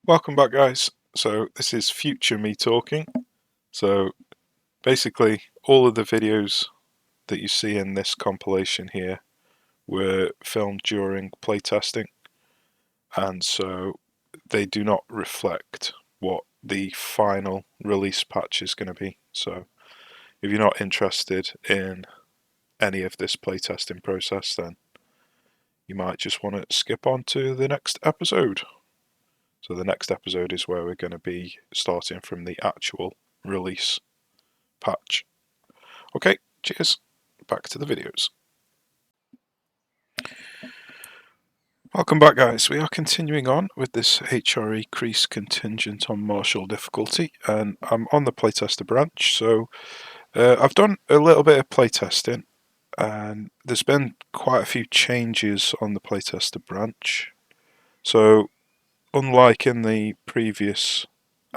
Welcome back, guys. So this is future me talking. So basically all of the videos that you see in this compilation here were filmed during playtesting, and so they do not reflect what the final release patch is going to be. So if you're not interested in any of this playtesting process, then you might just want to skip on to the next episode. So the next episode is where we're going to be starting from the actual release patch. Okay, cheers. Back to the videos. Welcome back, guys. We are continuing on with this HRE Kreis contingent on martial difficulty, and I'm on the playtester branch. So I've done a little bit of playtesting, and there's been quite a few changes on the playtester branch. So unlike in the previous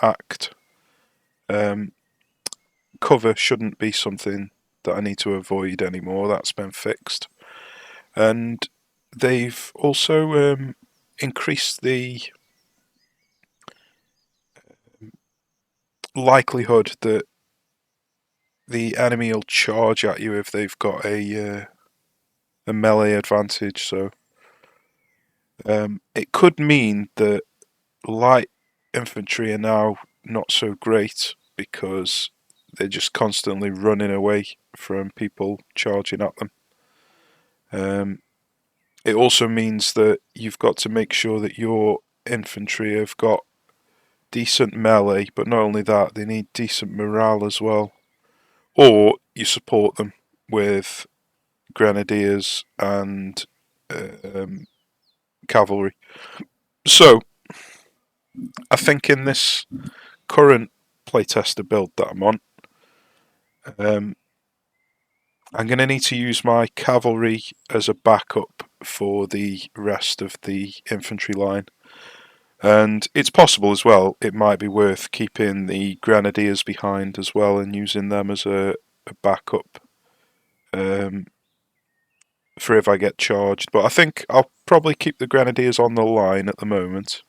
act, cover shouldn't be something that I need to avoid anymore. That's been fixed. And they've also increased the likelihood that the enemy will charge at you if they've got a melee advantage. So it could mean that light infantry are now not so great because they're just constantly running away from people charging at them. It also means that you've got to make sure that your infantry have got decent melee, but not only that, they need decent morale as well. Or you support them with grenadiers and cavalry. So, I think in this current playtester build that I'm on, I'm going to need to use my cavalry as a backup for the rest of the infantry line. And it's possible as well, it might be worth keeping the grenadiers behind as well and using them as a backup for if I get charged. But I think I'll probably keep the grenadiers on the line at the moment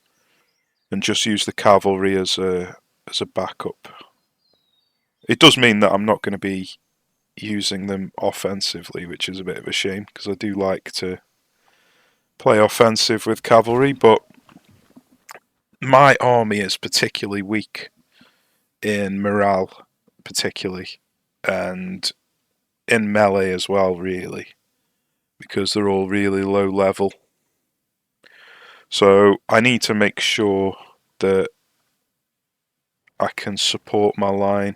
and just use the cavalry as a backup. It does mean that I'm not going to be using them offensively, which is a bit of a shame because I do like to play offensive with cavalry, but my army is particularly weak in morale, particularly, and in melee as well, really, because they're all really low level. So I need to make sure that I can support my line,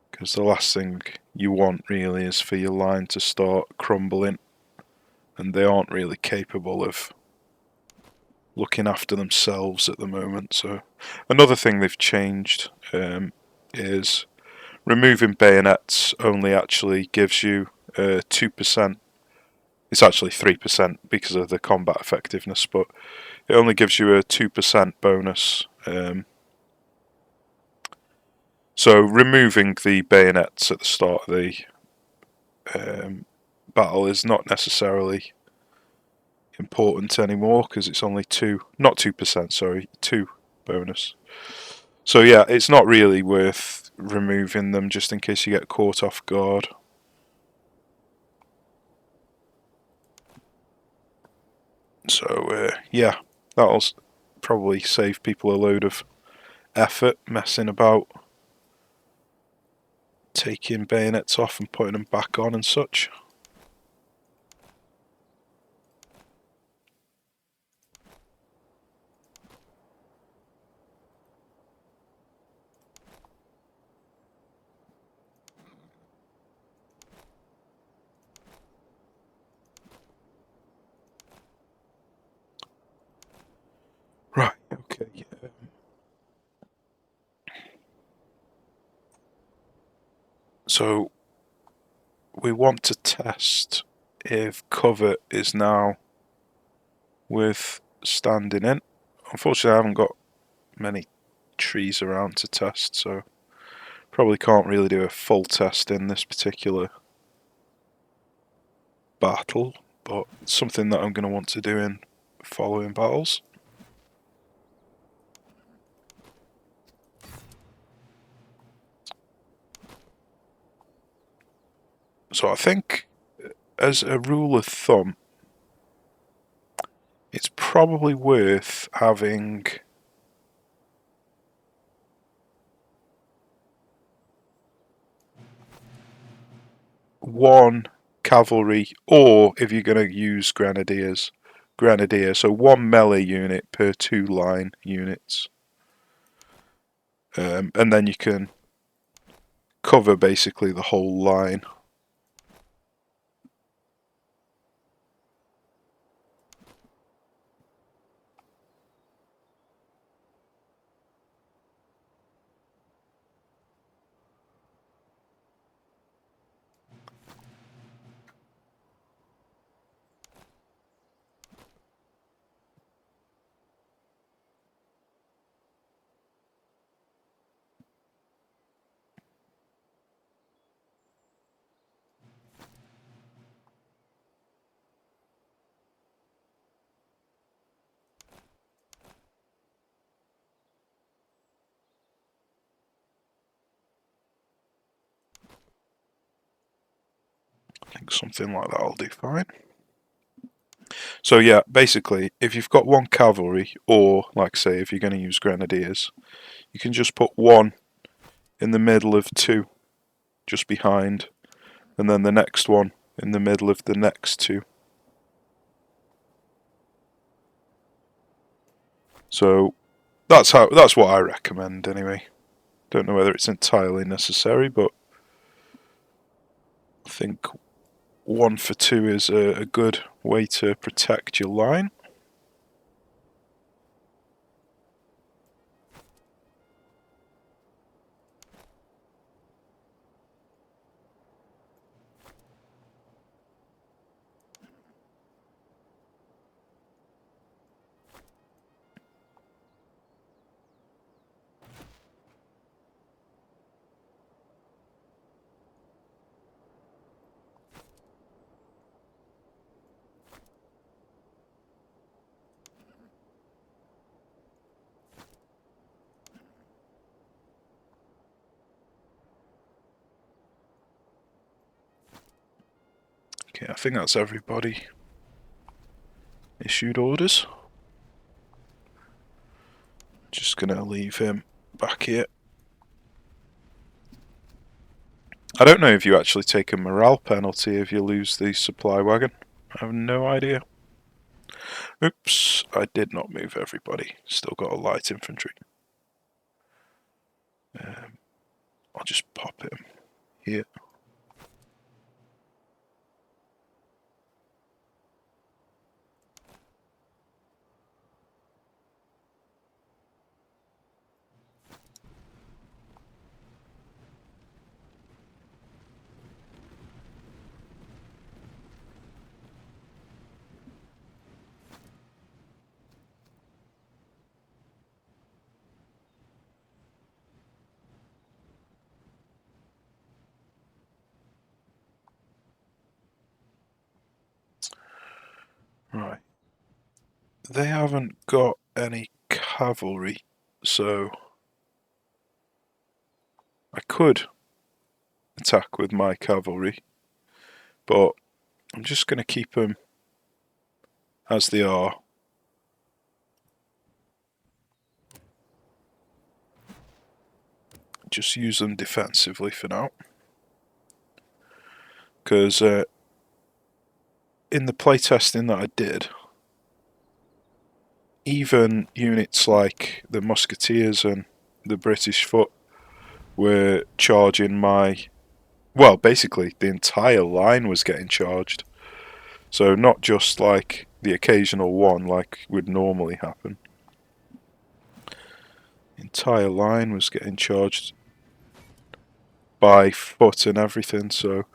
because the last thing you want really is for your line to start crumbling, and they aren't really capable of looking after themselves at the moment. So another thing they've changed is removing bayonets only actually gives you 2%. It's actually 3% because of the combat effectiveness, but it only gives you a 2% bonus. So removing the bayonets at the start of the battle is not necessarily important anymore because it's only 2% sorry, 2 bonus. So yeah, it's not really worth removing them just in case you get caught off guard. So yeah, that'll probably save people a load of effort messing about taking bayonets off and putting them back on and such. Right, okay. So we want to test if cover is now worth standing in. Unfortunately, I haven't got many trees around to test, so probably can't really do a full test in this particular battle, but it's something that I'm going to want to do in following battles. So I think, as a rule of thumb, it's probably worth having one cavalry, or if you're going to use grenadier, so one melee unit per 2 line units. And then you can cover basically the whole line. I think something like that will do fine. So yeah, basically, if you've got one cavalry, or like say, if you're going to use grenadiers, you can just put one in the middle of 2, just behind, and then the next one in the middle of the next 2. So that's what I recommend anyway. Don't know whether it's entirely necessary, but I think 1 for 2 is a good way to protect your line. Okay, I think that's everybody issued orders. Just gonna leave him back here. I don't know if you actually take a morale penalty if you lose the supply wagon. I have no idea. Oops, I did not move everybody. Still got a light infantry. I'll just pop him here. Right. They haven't got any cavalry, so I could attack with my cavalry, but I'm just going to keep them as they are. Just use them defensively for now, because in the playtesting that I did, even units like the Musketeers and the British Foot were charging my... Well, basically, the entire line was getting charged. So not just like the occasional one like would normally happen. The entire line was getting charged by foot and everything, so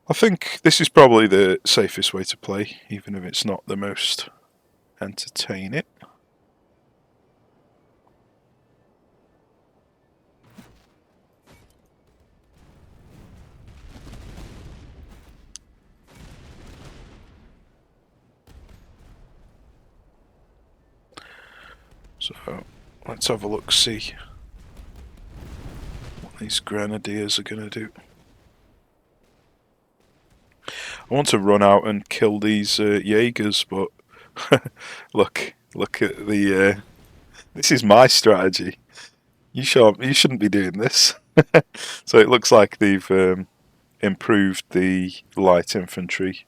I think this is probably the safest way to play, even if it's not the most entertaining. So let's have a look, see what these grenadiers are going to do. I want to run out and kill these Jaegers, but look at the. This is my strategy. You shouldn't be doing this. So it looks like they've improved the light infantry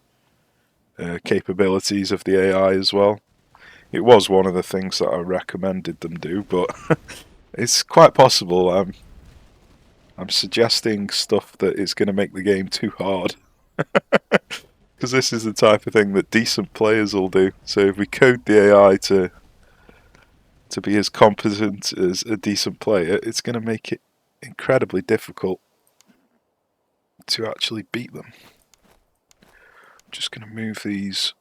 capabilities of the AI as well. It was one of the things that I recommended them do, but it's quite possible I'm suggesting stuff that is going to make the game too hard. Because this is the type of thing that decent players will do. So if we code the AI to be as competent as a decent player, it's going to make it incredibly difficult to actually beat them. I'm just going to move these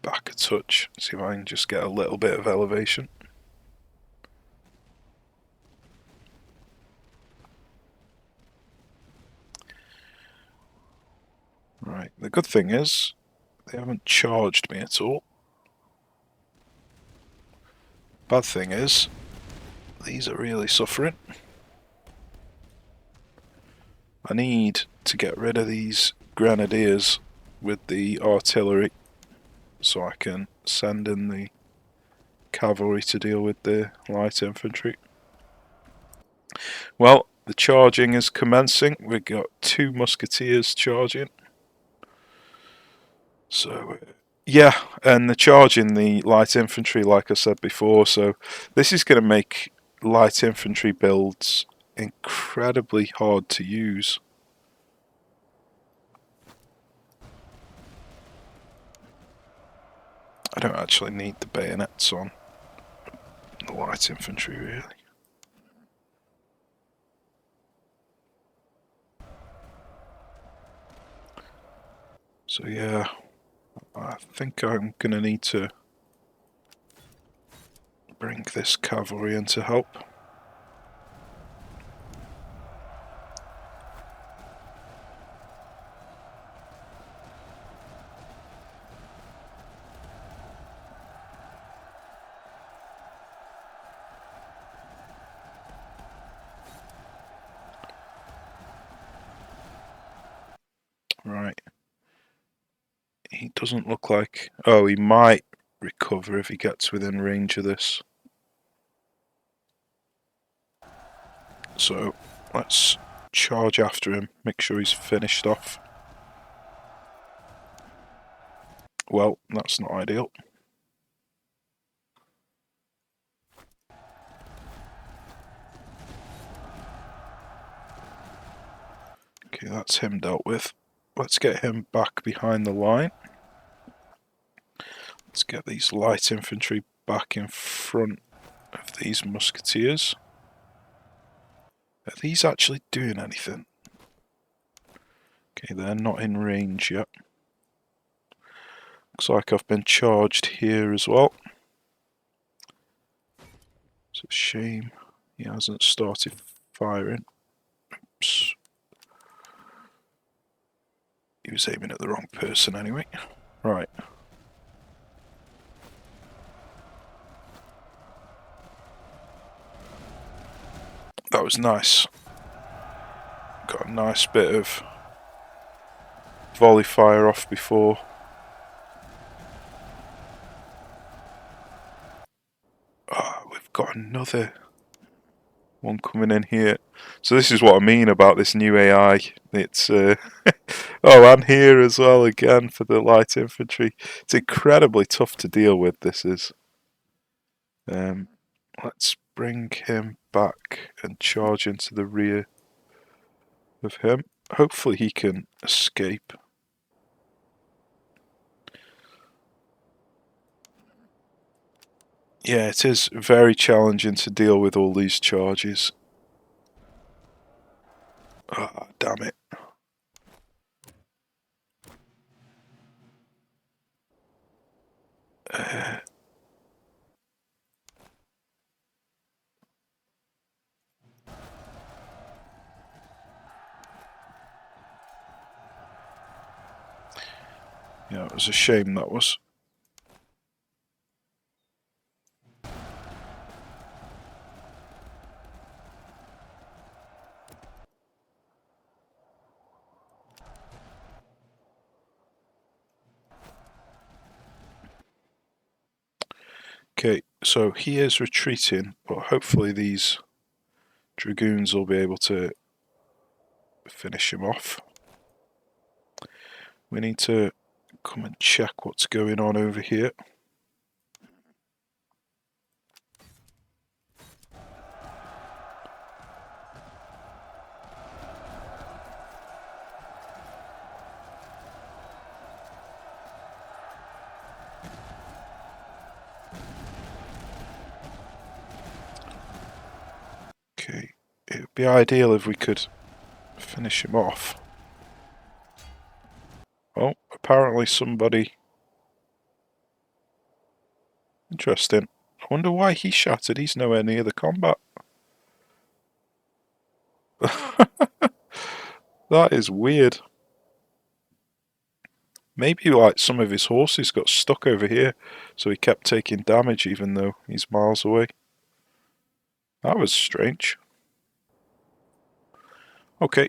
back a touch, see if I can just get a little bit of elevation. Right, the good thing is they haven't charged me at all. Bad thing is these are really suffering. I need to get rid of these grenadiers with the artillery so I can send in the cavalry to deal with the light infantry. Well, the charging is commencing. We've got 2 musketeers charging. So, yeah, and the charge in the light infantry, like I said before, so this is going to make light infantry builds incredibly hard to use. I don't actually need the bayonets on the light infantry, really. So yeah, I think I'm going to need to bring this cavalry in to help. Right. He doesn't look like... Oh, he might recover if he gets within range of this. So, let's charge after him, make sure he's finished off. Well, that's not ideal. Okay, that's him dealt with. Let's get him back behind the line. Let's get these light infantry back in front of these musketeers. Are these actually doing anything? Okay, they're not in range yet. Looks like I've been charged here as well. It's a shame he hasn't started firing. Oops. He was aiming at the wrong person anyway. Right. That was nice. Got a nice bit of volley fire off before. We've got another one coming in here. So this is what I mean about this new AI. It's oh, and here as well again for the light infantry. It's incredibly tough to deal with. This is. Let's bring him back and charge into the rear of him. Hopefully he can escape. Yeah, it is very challenging to deal with all these charges. Ah, damn it. Yeah, it was a shame, that was. So he is retreating, but hopefully these dragoons will be able to finish him off. We need to come and check what's going on over here. Okay, it would be ideal if we could finish him off. Oh, apparently somebody... Interesting. I wonder why he shattered. He's nowhere near the combat. That is weird. Maybe like some of his horses got stuck over here, so he kept taking damage even though he's miles away. That was strange. Okay.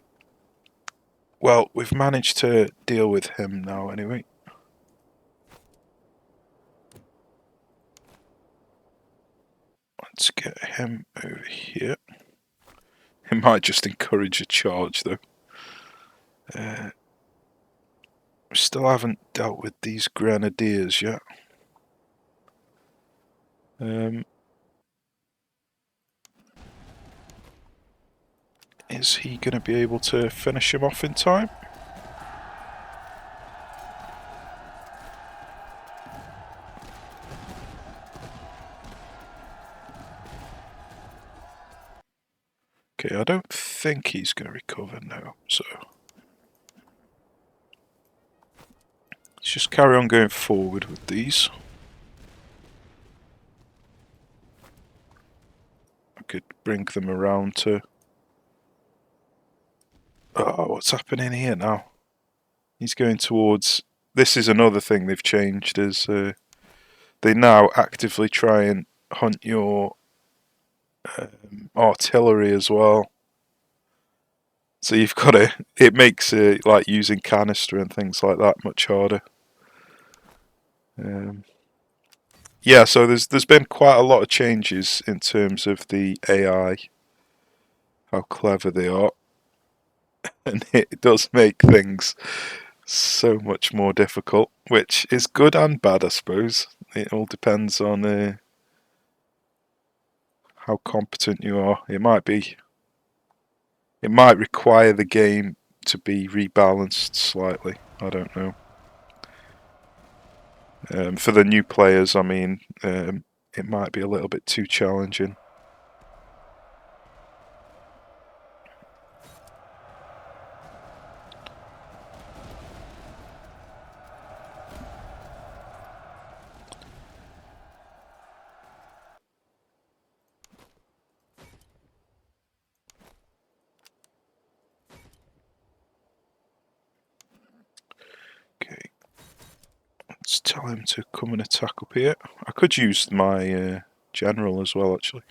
Well, we've managed to deal with him now anyway. Let's get him over here. It might just encourage a charge though. We still haven't dealt with these grenadiers yet. Is he going to be able to finish him off in time? Okay, I don't think he's going to recover now, so... Let's just carry on going forward with these. I could bring them around to... Oh, what's happening here now? He's going towards... This is another thing they've changed, is they now actively try and hunt your artillery as well. So you've got to... It makes like using canister and things like that much harder. Yeah, so there's been quite a lot of changes in terms of the AI, how clever they are, and it does make things so much more difficult, which is good and bad, I suppose. It all depends on how competent you are. It might require the game to be rebalanced slightly. I don't know. For the new players, I mean, it might be a little bit too challenging. Okay, let's tell him to come and attack up here. I could use my general as well, actually.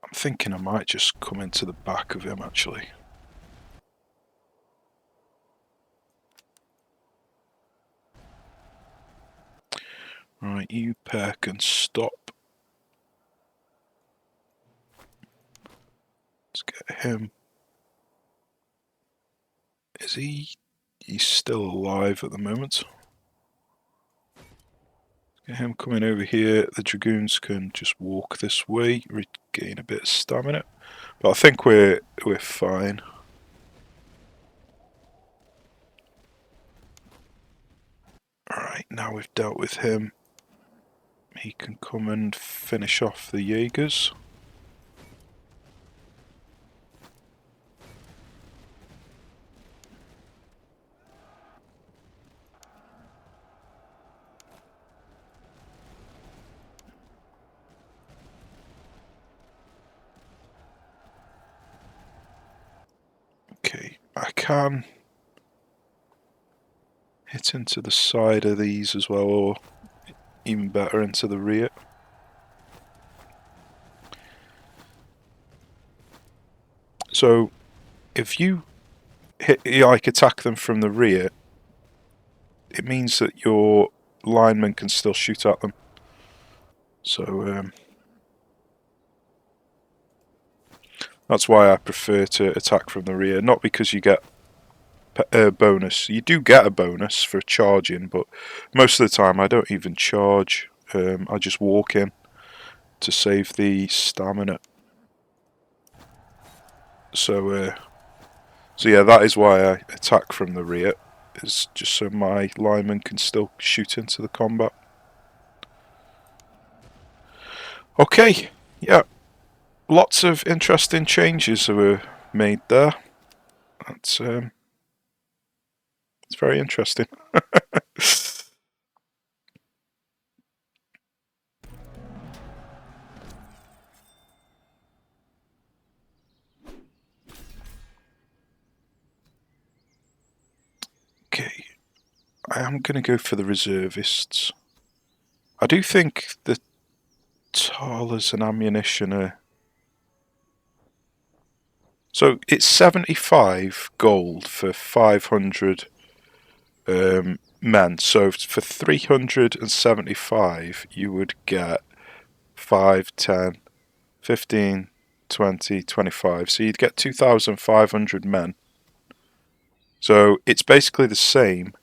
I'm thinking I might just come into the back of him, actually. Right, you pair can stop. Let's get him. Is he? He's still alive at the moment. Let's get him coming over here. The dragoons can just walk this way, regain a bit of stamina. But I think we're fine. Alright, now we've dealt with him. He can come and finish off the Jaegers. Okay, I can... hit into the side of these as well, or even better into the rear. So if you attack them from the rear, it means that your linemen can still shoot at them. So that's why I prefer to attack from the rear. Not because you get a bonus. You do get a bonus for charging, but most of the time I don't even charge. I just walk in to save the stamina. So yeah, that is why I attack from the rear. Is just so my linemen can still shoot into the combat. Okay, yeah, lots of interesting changes were made there. That's it's very interesting. Okay, I am going to go for the reservists. I do think the Talas and ammunition are... So it's 75 gold for 500 men. So for 375 you would get 5, 10, 15, 20, 25. So you'd get 2,500 men. So it's basically the same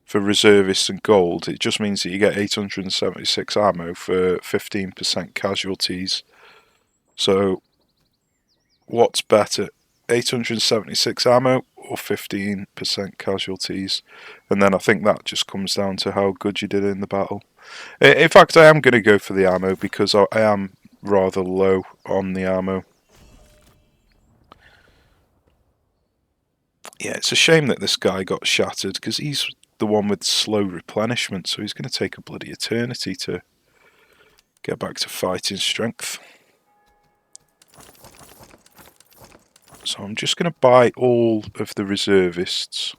for reservists and gold. It just means that you get 876 ammo for 15% casualties. So what's better, 876 ammo or 15% casualties? And then I think that just comes down to how good you did in the battle. In fact, I am going to go for the ammo because I am rather low on the ammo. Yeah, it's a shame that this guy got shattered because he's the one with slow replenishment, so he's going to take a bloody eternity to get back to fighting strength. So I'm just going to buy all of the reservists.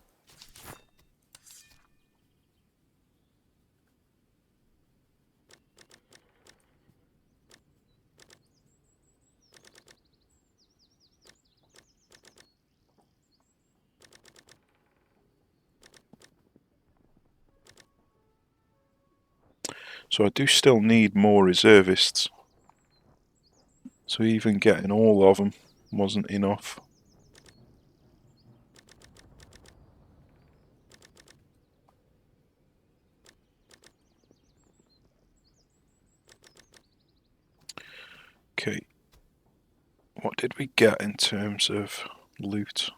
So I do still need more reservists. So even getting all of them wasn't enough. Okay, what did we get in terms of loot?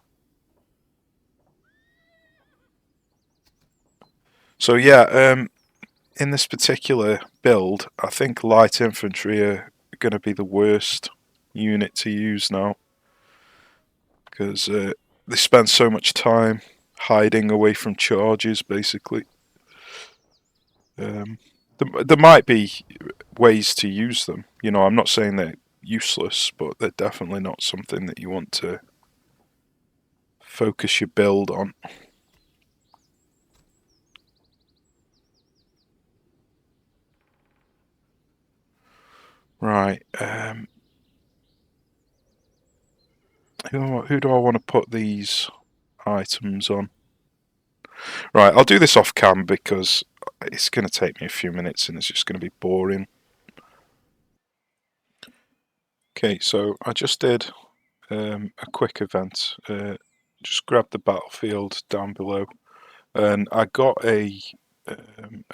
So yeah, in this particular build, I think light infantry are going to be the worst unit to use now, because they spend so much time hiding away from charges, basically. There might be ways to use them. You know, I'm not saying they're useless, but they're definitely not something that you want to focus your build on. Right. Who do I want to put these items on? Right, I'll do this off cam because it's going to take me a few minutes and it's just going to be boring. Okay, so I just did a quick event. Just grabbed the battlefield down below, and I got a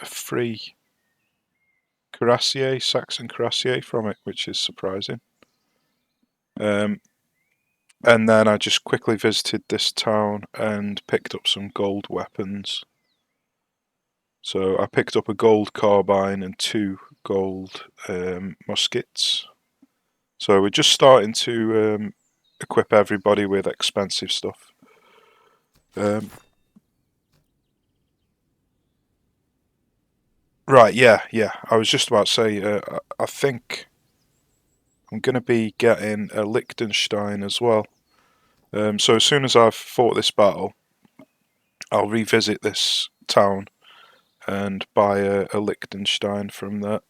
free cuirassier, Saxon cuirassier from it, which is surprising. And then I just quickly visited this town and picked up some gold weapons. So I picked up a gold carbine and 2 gold muskets. So we're just starting to equip everybody with expensive stuff. Right, yeah. I was just about to say, I think I'm going to be getting a Liechtenstein as well. So as soon as I've fought this battle, I'll revisit this town and buy a Liechtenstein from there.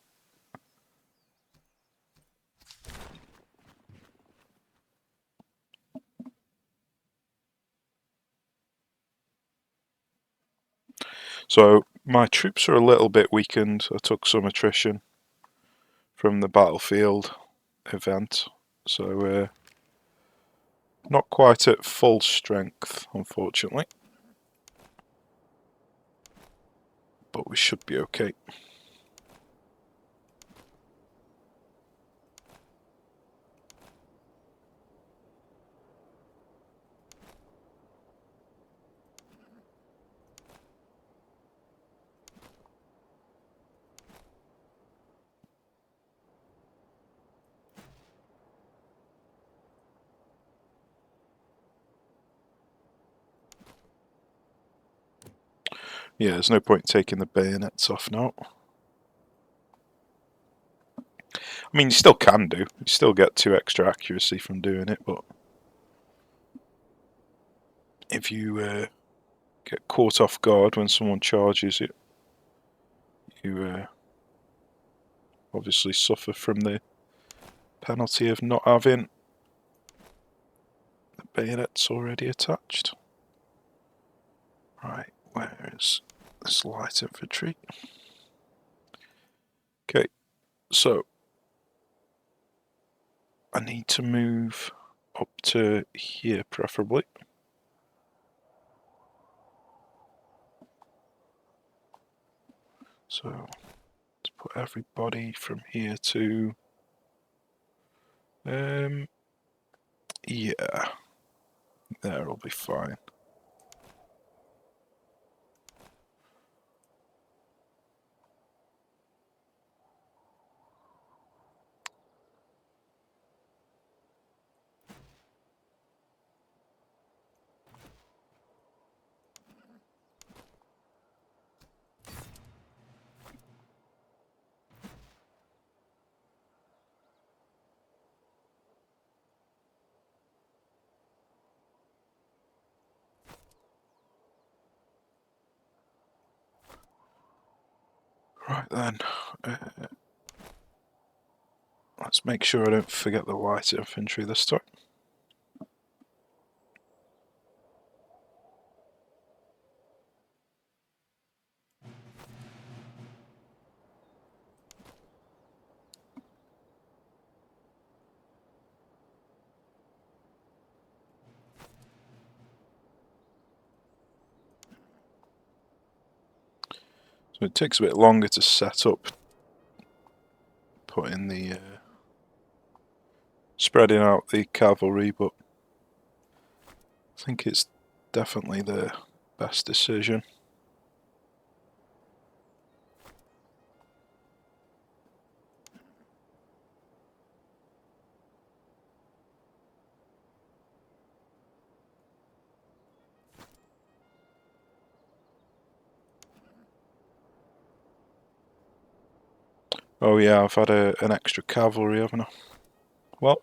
So my troops are a little bit weakened. I took some attrition from the battlefield event, so not quite at full strength, unfortunately, but we should be okay. Yeah, there's no point taking the bayonets off now. I mean, you still can do. You still get 2 extra accuracy from doing it, but if you get caught off guard when someone charges you, you obviously suffer from the penalty of not having the bayonets already attached. Right, where is this light infantry? Okay, so I need to move up to here preferably. So let's put everybody from here to yeah, there'll be fine. Right then, let's make sure I don't forget the light infantry this time. So it takes a bit longer to set up, putting the spreading out the cavalry, but I think it's definitely the best decision. Oh yeah, I've had an extra cavalry, haven't I? Well,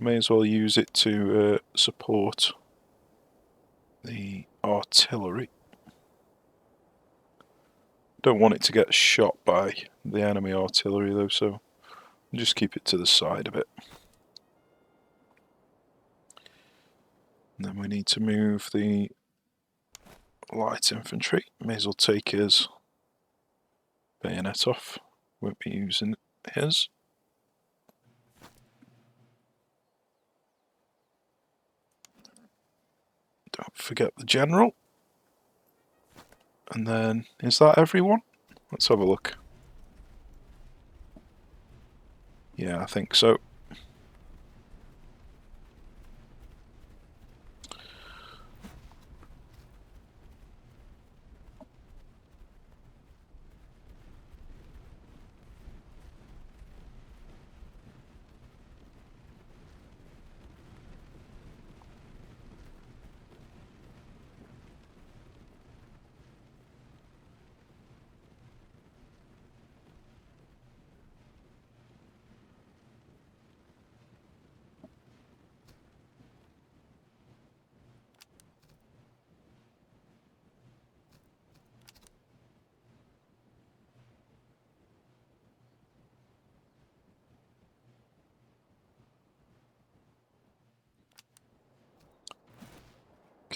I may as well use it to support the artillery. Don't want it to get shot by the enemy artillery though, so I'll just keep it to the side a bit. And then we need to move the light infantry. May as well take his bayonet off. Won't be using his. Don't forget the general. And then, is that everyone? Let's have a look. Yeah, I think so.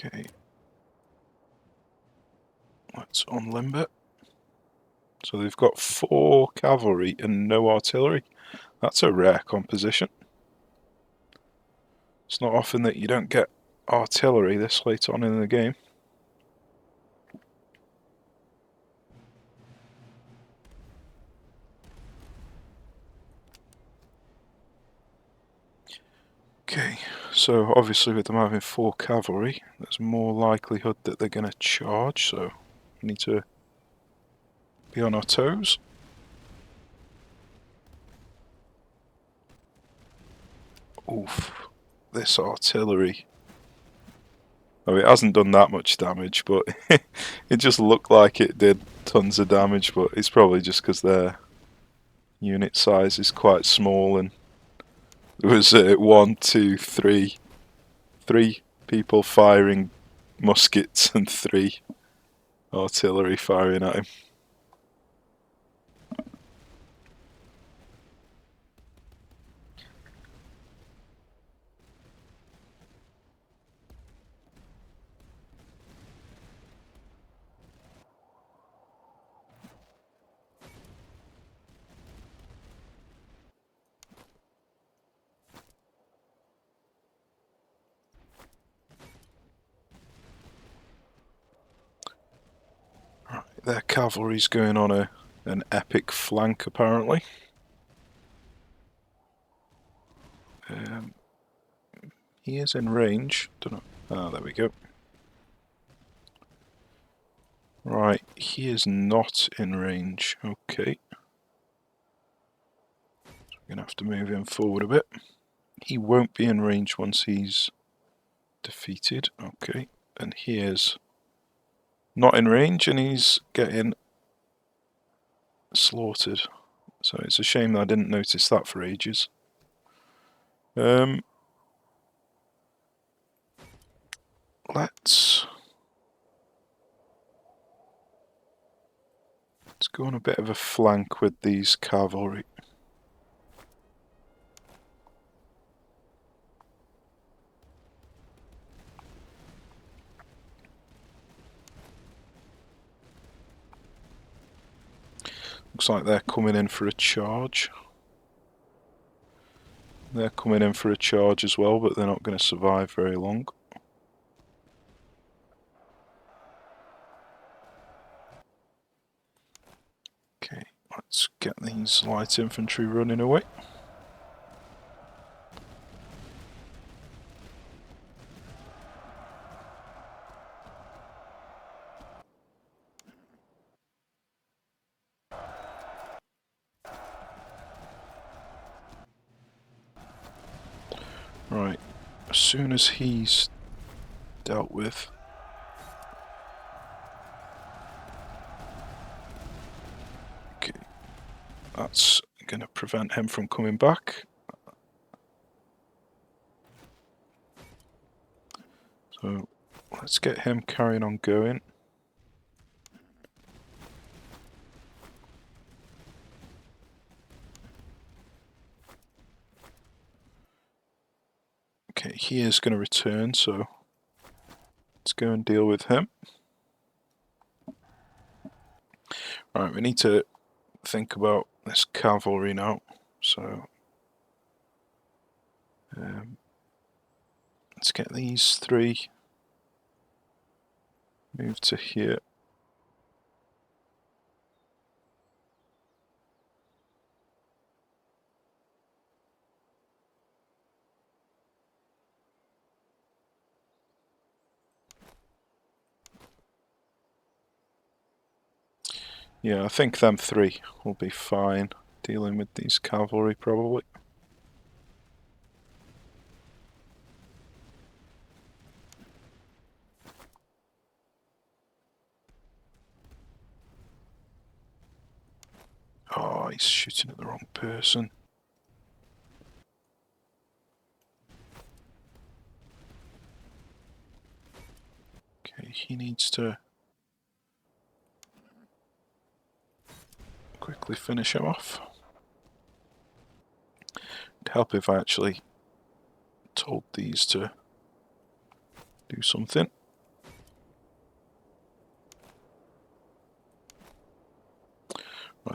Okay. Let's unlimber. So they've got 4 cavalry and no artillery. That's a rare composition. It's not often that you don't get artillery this late on in the game. Okay, so obviously with them having 4 cavalry, there's more likelihood that they're going to charge, so we need to be on our toes. Oof, this artillery. Oh, it hasn't done that much damage, but it just looked like it did tons of damage, but it's probably just because their unit size is quite small, and there was 1, 2, 3 people firing muskets and 3 artillery firing at him. Right, their cavalry's going on an epic flank apparently. He is in range. Don't know. Ah, there we go. Right, he is not in range. Okay. So we're going to have to move him forward a bit. He won't be in range once he's defeated. Okay. And he is not in range and he's getting slaughtered. So it's a shame that I didn't notice that for ages. Let's go on a bit of a flank with these cavalry. Looks like they're coming in for a charge. They're coming in for a charge as well, but they're not going to survive very long. Okay, let's get these light infantry running away. Right, as soon as he's dealt with, okay, that's going to prevent him from coming back. So let's get him carrying on going. Okay, he is going to return, so let's go and deal with him. Right, we need to think about this cavalry now. So let's get these 3 moved to here. Yeah, I think them 3 will be fine dealing with these cavalry probably. Oh, he's shooting at the wrong person. Okay, he needs to quickly finish him off. It'd help if I actually told these to do something.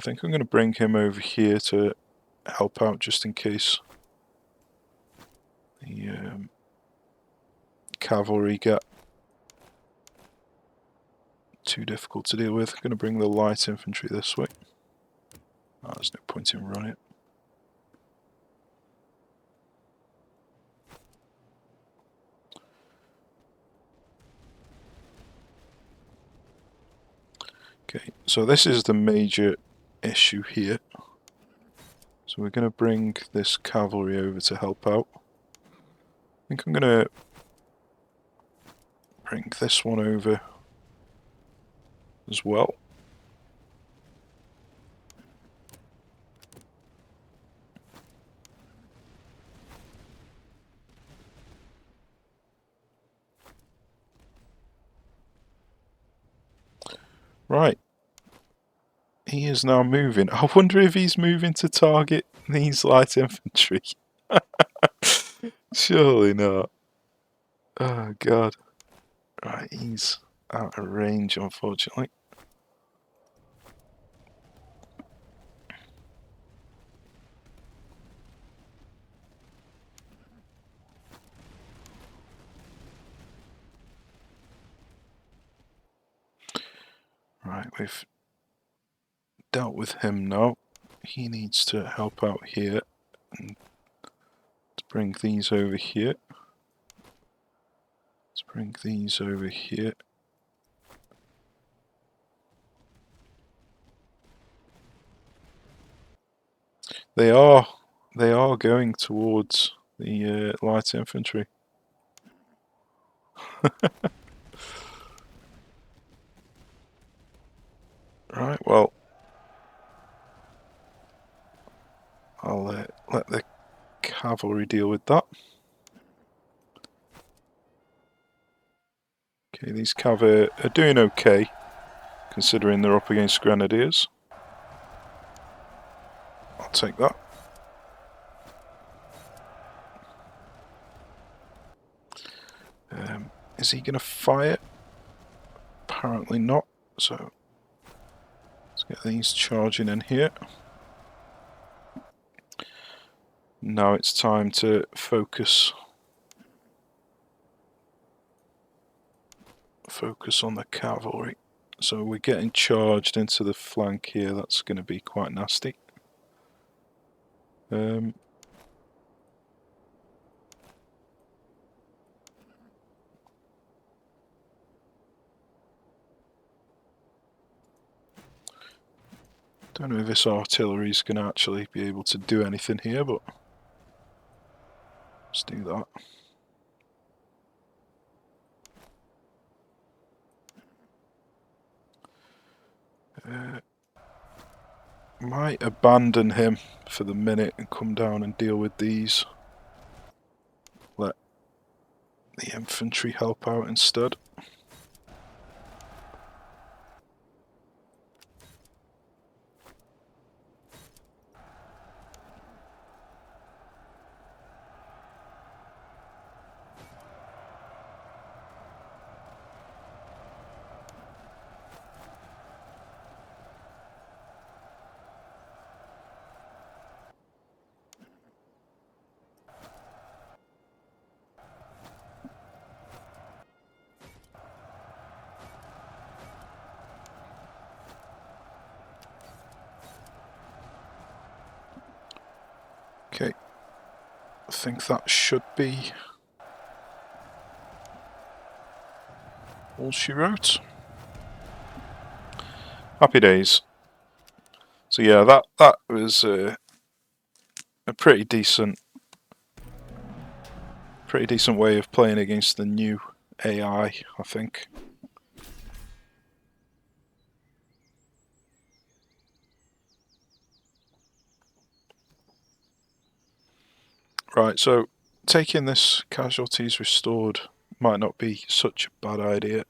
I think I'm going to bring him over here to help out just in case the cavalry get too difficult to deal with. I'm going to bring the light infantry this way. Oh, there's no point in running. Okay, so this is the major issue here. So we're going to bring this cavalry over to help out. I think I'm going to bring this one over as well. Right. He is now moving. I wonder if he's moving to target these light infantry. Surely not. Oh god. Right, he's out of range, unfortunately. Right, we've dealt with him now. He needs to help out here and to bring these over here. Let's bring these over here. They are going towards the light infantry. Right, well, I'll let the cavalry deal with that. Okay, these cav are doing okay, considering they're up against grenadiers. I'll take that. Is he going to fire? Apparently not, so let's get these charging in here. Now it's time to focus on the cavalry. So we're getting charged into the flank here, that's going to be quite nasty. Don't know if this artillery is going to actually be able to do anything here, but let's do that. Might abandon him for the minute and come down and deal with these. Let the infantry help out instead. Okay, I think that should be all she wrote. Happy days. So yeah, that was a pretty decent way of playing against the new AI, I think. Right, so taking this casualties restored might not be such a bad idea.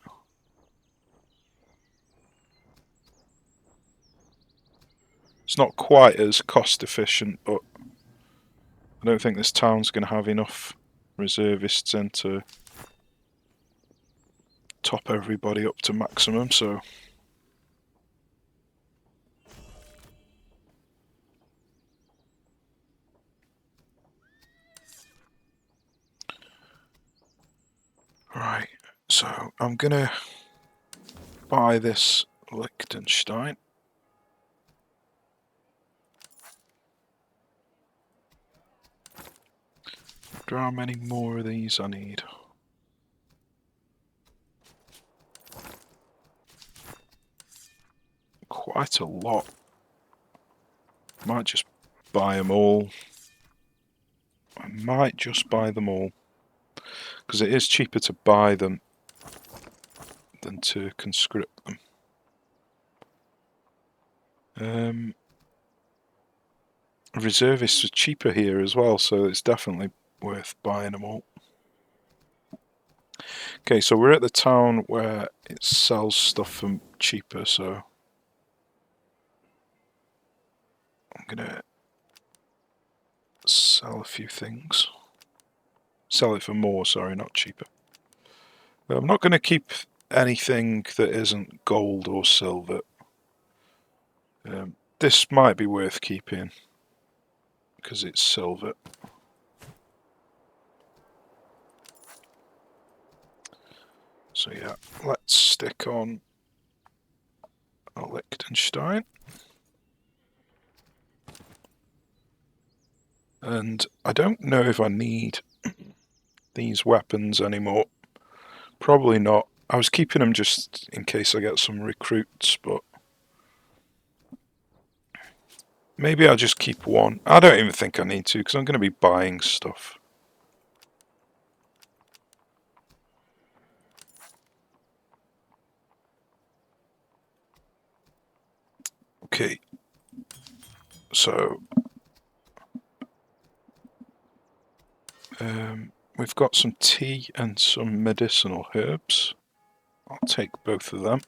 It's not quite as cost efficient, but I don't think this town's going to have enough reservists in to top everybody up to maximum, so Right, so I'm gonna buy this Liechtenstein. Do how many more of these I need? Quite a lot. Might just buy them all. I might just buy them all, because it is cheaper to buy them than to conscript them. Reservists are cheaper here as well, so it's definitely worth buying them all. Okay, so we're at the town where it sells stuff for cheaper, so I'm gonna sell a few things. Sell it for more, sorry, not cheaper. I'm not going to keep anything that isn't gold or silver. This might be worth keeping because it's silver. So yeah, let's stick on a Liechtenstein. And I don't know if I need these weapons anymore. Probably not. I was keeping them just in case I get some recruits, but maybe I'll just keep one. I don't even think I need to because I'm going to be buying stuff. Okay, so we've got some tea and some medicinal herbs. I'll take both of them.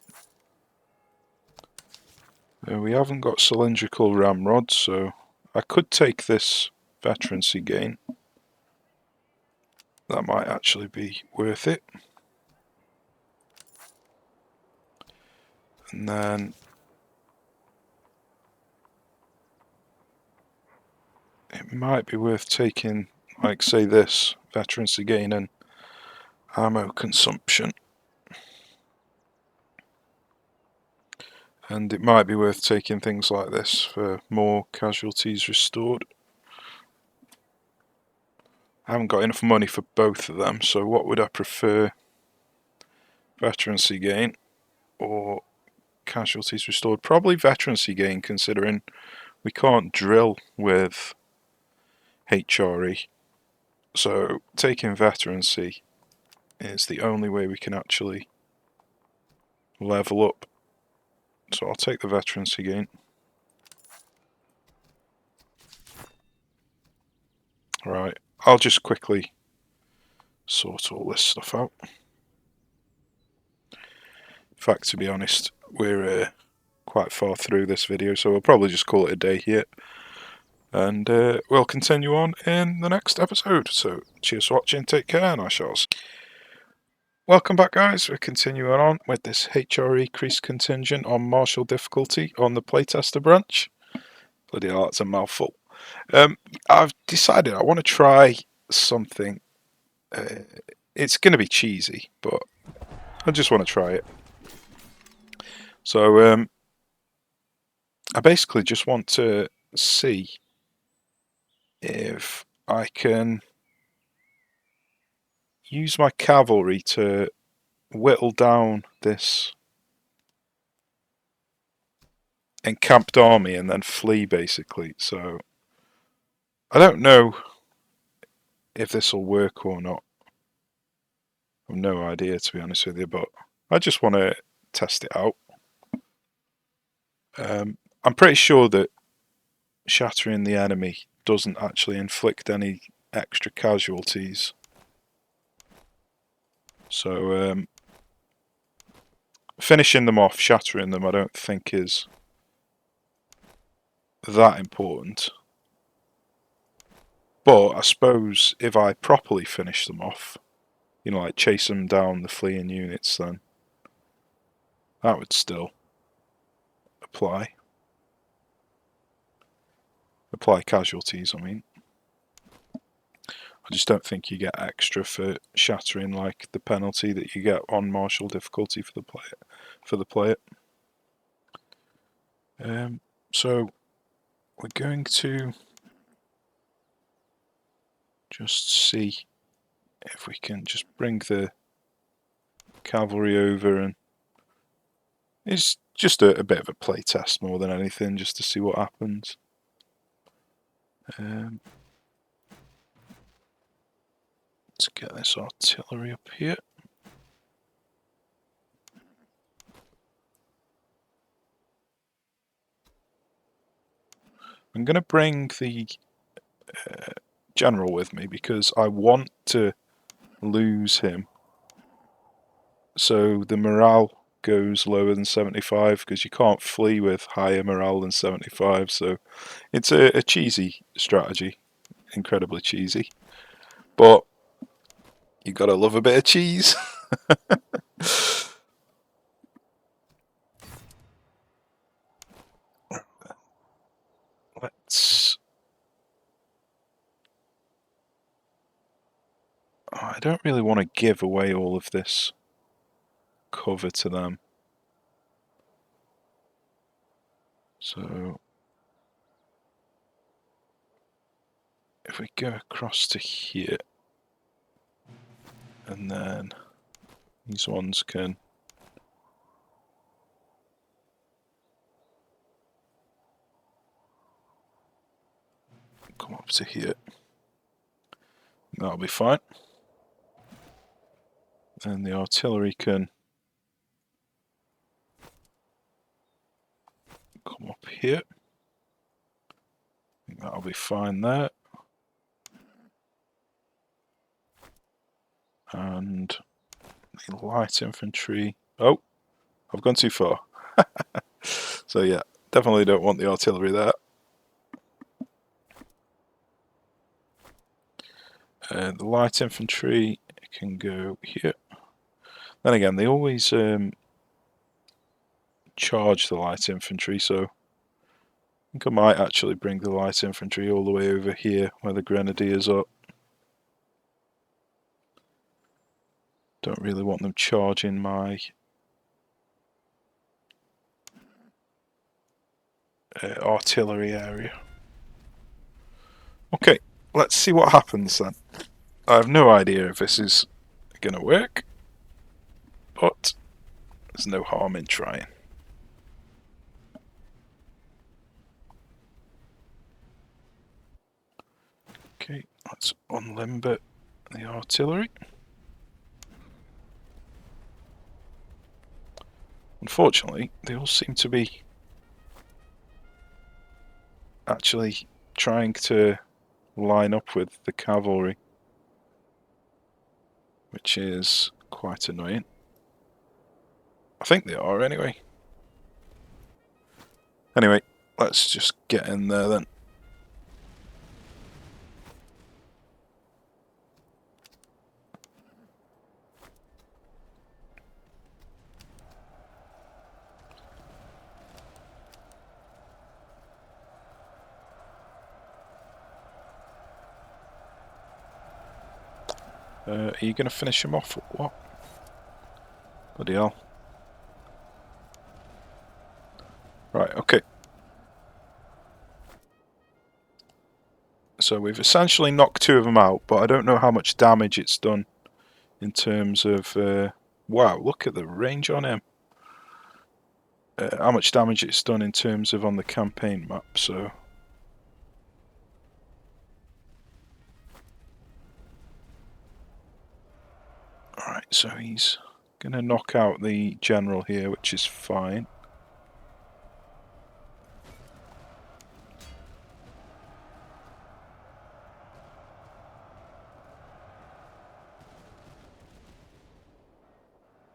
We haven't got cylindrical ramrods, so I could take this veterancy gain. That might actually be worth it. And then it might be worth taking, like say this, veterancy gain and ammo consumption. And it might be worth taking things like this for more casualties restored. I haven't got enough money for both of them, so what would I prefer? Veterancy gain or casualties restored? Probably veterancy gain, considering we can't drill with HRE. So taking veterancy is the only way we can actually level up. So I'll take the veterancy gain. Right, I'll just quickly sort all this stuff out. In fact, to be honest, we're quite far through this video, so we'll probably just call it a day here. And we'll continue on in the next episode. So cheers for watching, take care, and I shall see you. Welcome back, guys. We're continuing on with this HRE Kreis contingent on martial difficulty on the Playtester branch. Bloody hell, that's a mouthful. I've decided I want to try something. It's going to be cheesy, but I just want to try it. So I basically just want to see if I can use my cavalry to whittle down this encamped army and then flee, basically. So I don't know if this will work or not. I've no idea, to be honest with you, but I just want to test it out. I'm pretty sure that shattering the enemy doesn't actually inflict any extra casualties. So finishing them off, shattering them, I don't think is that important. But I suppose if I properly finish them off, you know, like chase them down, the fleeing units, then that would still apply. Apply casualties, I mean. I just don't think you get extra for shattering like the penalty that you get on martial difficulty for the player. So we're going to just see if we can just bring the cavalry over, and it's just a bit of a play test more than anything, just to see what happens. Let's get this artillery up here. I'm going to bring the general with me because I want to lose him, so the morale goes lower than 75, because you can't flee with higher morale than 75. So it's a cheesy strategy, incredibly cheesy, but you gotta love a bit of cheese. Let's... I don't really want to give away all of this cover to them. So if we go across to here, and then these ones can come up to here, that'll be fine. And the artillery can come up here. I think that'll be fine there. And the light infantry... Oh, I've gone too far. So yeah, definitely don't want the artillery there. The light infantry can go here. Then again, they always charge the light infantry, so I think I might actually bring the light infantry all the way over here where the grenadiers are. Don't really want them charging my artillery area. Okay, let's see what happens then. I have no idea if this is going to work, but there's no harm in trying. Okay, let's unlimber the artillery. Unfortunately, they all seem to be actually trying to line up with the cavalry, which is quite annoying. I think they are anyway. Anyway, let's just get in there then. Are you going to finish him off or what? Bloody hell. Right, okay. So we've essentially knocked two of them out, but I don't know how much damage it's done in terms of... wow, look at the range on him. How much damage it's done in terms of on the campaign map, so... Alright, so he's going to knock out the general here, which is fine.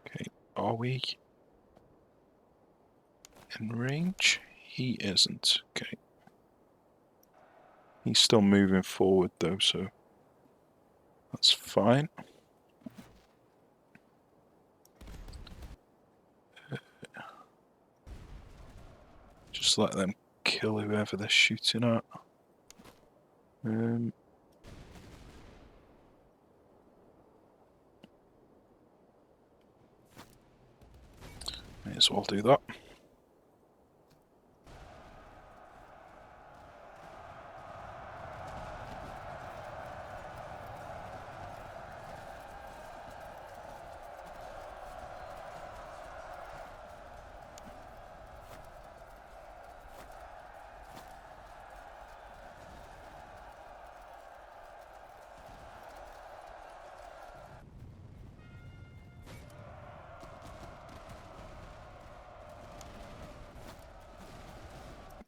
Okay, are we in range? He isn't. Okay. He's still moving forward though, so that's fine. Just let them kill whoever they're shooting at. as well do that.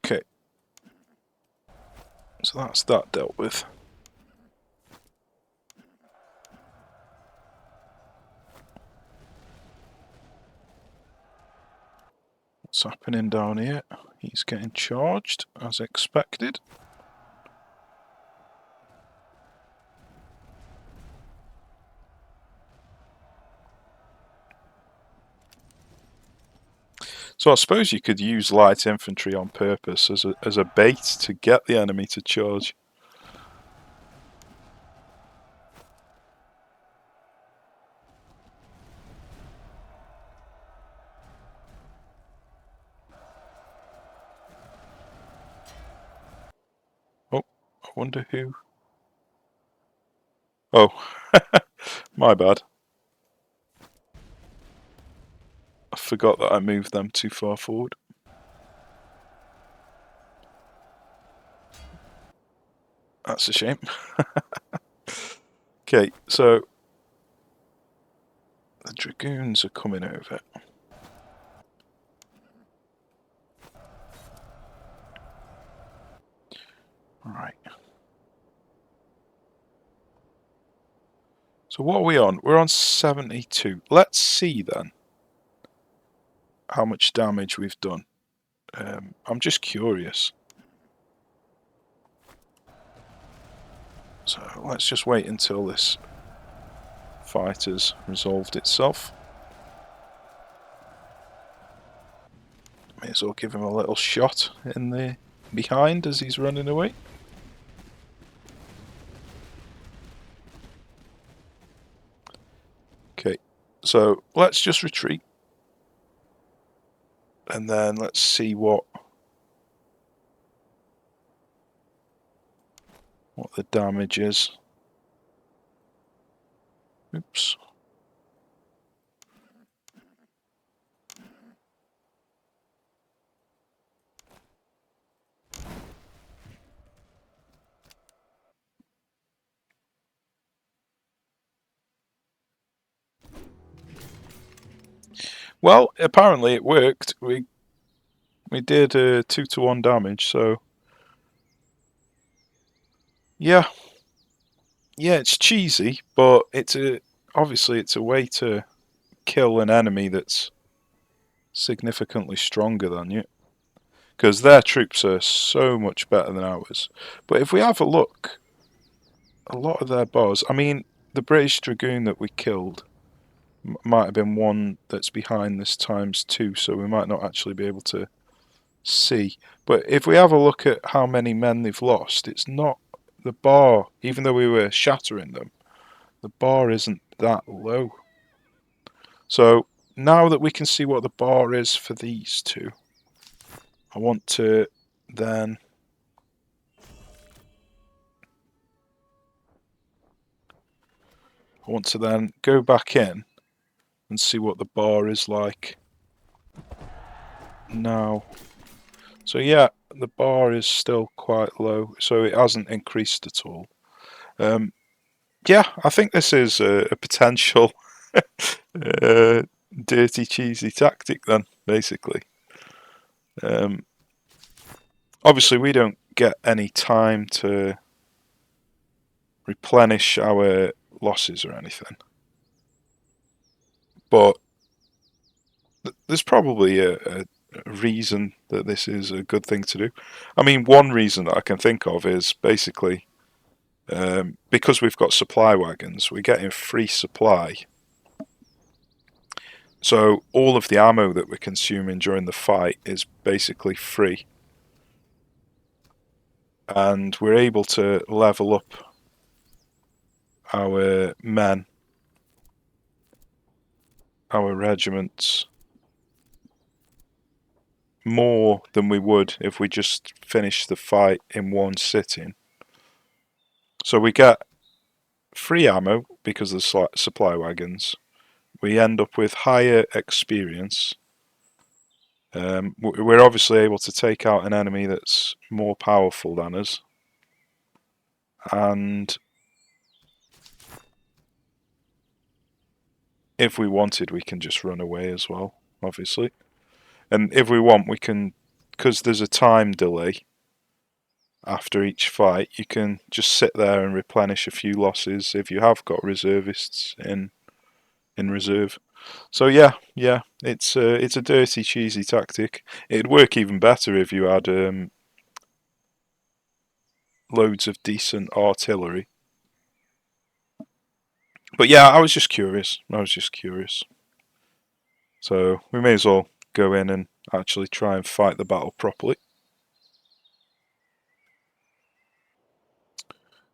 Okay, so that's that dealt with. What's happening down here? He's getting charged, as expected. So I suppose you could use light infantry on purpose as a bait to get the enemy to charge. Oh, I wonder who... Oh, my bad. I forgot that I moved them too far forward. That's a shame. Okay, so the dragoons are coming over. Right. So what are we on? We're on 72. Let's see then how much damage we've done. I'm just curious. So let's just wait until this fight has resolved itself. May as well give him a little shot in the behind as he's running away. Okay, so let's just retreat. And then let's see what the damage is. Oops. Well, apparently it worked. We did 2-to-1 damage, so yeah, it's cheesy, but obviously it's a way to kill an enemy that's significantly stronger than you, because their troops are so much better than ours. But if we have a look, a lot of their bars, I mean, the British Dragoon that we killed might have been one that's behind this ×2, so we might not actually be able to see. But if we have a look at how many men they've lost, it's not the bar, even though we were shattering them, the bar isn't that low. So now that we can see what the bar is for these two, I want to then go back in and see what the bar is like now. So yeah, the bar is still quite low, so it hasn't increased at all. Yeah, I think this is a potential dirty, cheesy tactic then, basically. Obviously, we don't get any time to replenish our losses or anything. But there's probably a reason that this is a good thing to do. I mean, one reason that I can think of is basically because we've got supply wagons, we're getting free supply. So all of the ammo that we're consuming during the fight is basically free. And we're able to level up our men, our regiments, more than we would if we just finished the fight in one sitting. So we get free ammo because of the supply wagons. We end up with higher experience. We're obviously able to take out an enemy that's more powerful than us. And if we wanted, we can just run away as well, obviously. And if we want, we can, because there's a time delay after each fight, you can just sit there and replenish a few losses if you have got reservists in reserve. So yeah, it's a dirty, cheesy tactic. It'd work even better if you had loads of decent artillery. But yeah, I was just curious. So we may as well go in and actually try and fight the battle properly.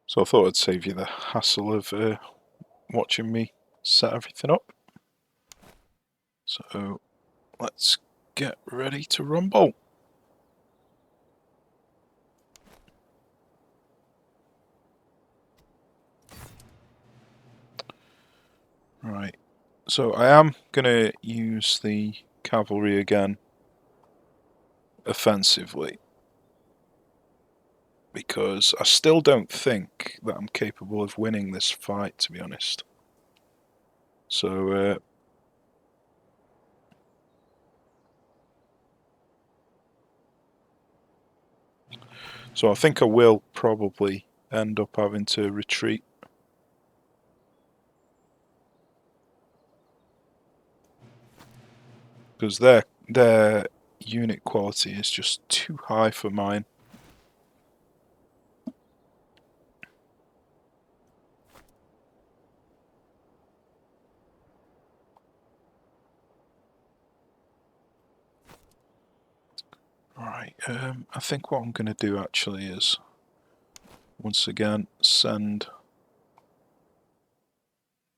So I thought I'd save you the hassle of watching me set everything up. So let's get ready to rumble. Right, so I am going to use the cavalry again offensively, because I still don't think that I'm capable of winning this fight, to be honest. So I think I will probably end up having to retreat. Because their unit quality is just too high for mine. Right, I think what I'm going to do actually is, once again, send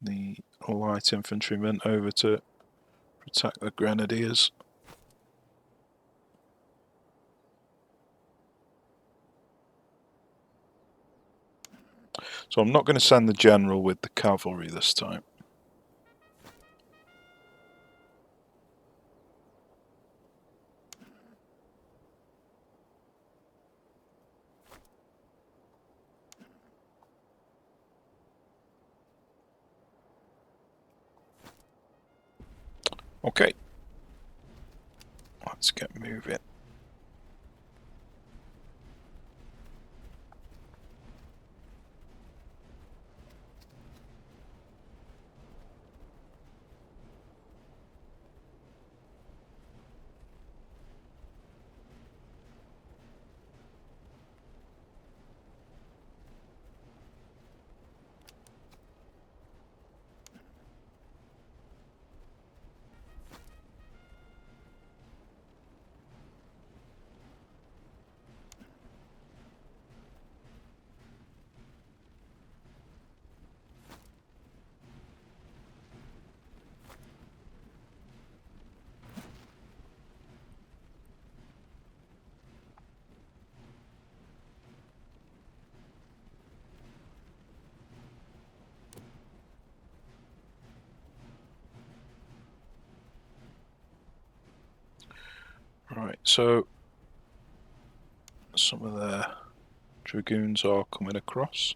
the light infantrymen over to protect the grenadiers. So I'm not going to send the general with the cavalry this time. Okay, let's get moving. Right, so some of their dragoons are coming across.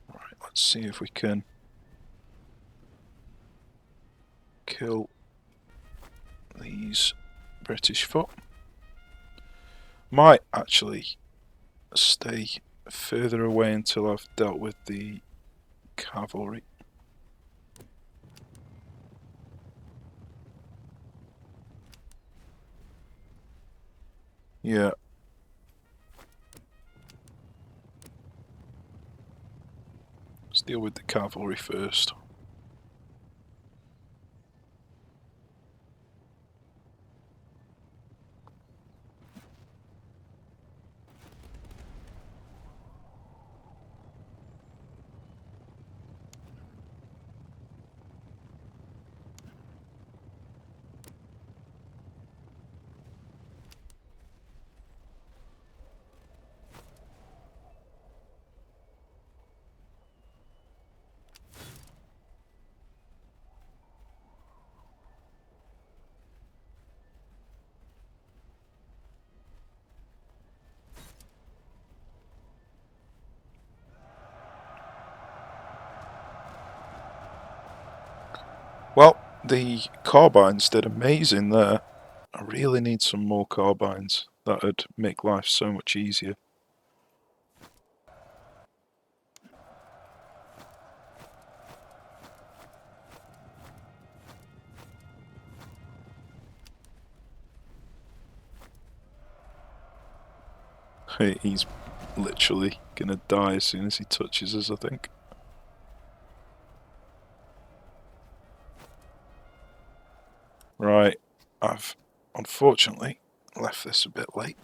Right, let's see if we can kill these British foot. Might actually stay further away until I've dealt with the cavalry. Yeah. Let's deal with the cavalry first. Well, the carbines did amazing there. I really need some more carbines. That would make life so much easier. He's literally gonna die as soon as he touches us, I think. Right, I've unfortunately left this a bit late.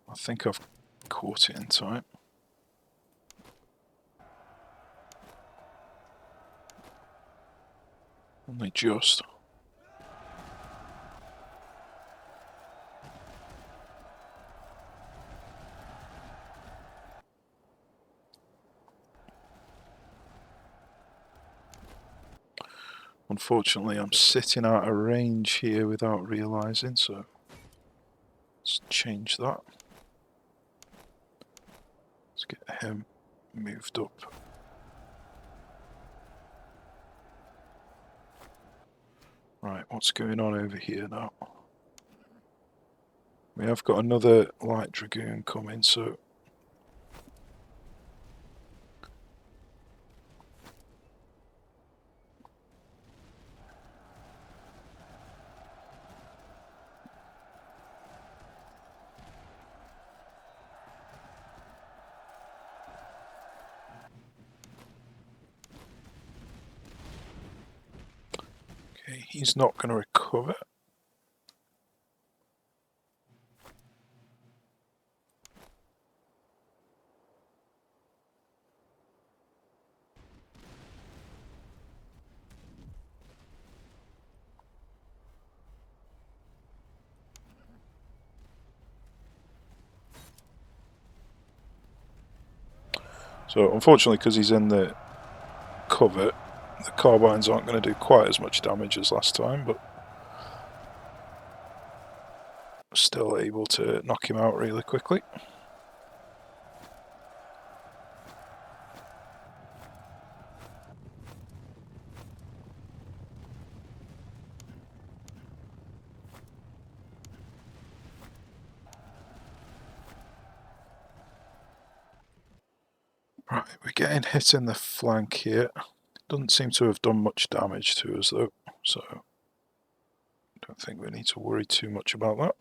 I think I've caught it in time. Only just. Unfortunately, I'm sitting out of range here without realising, so let's change that. Let's get him moved up. Right, what's going on over here now? We have got another light dragoon coming, so okay, he's not going to recover. So unfortunately, because he's in the covert, the carbines aren't going to do quite as much damage as last time, but still able to knock him out really quickly. Right, we're getting hit in the flank here. Doesn't seem to have done much damage to us though, so don't think we need to worry too much about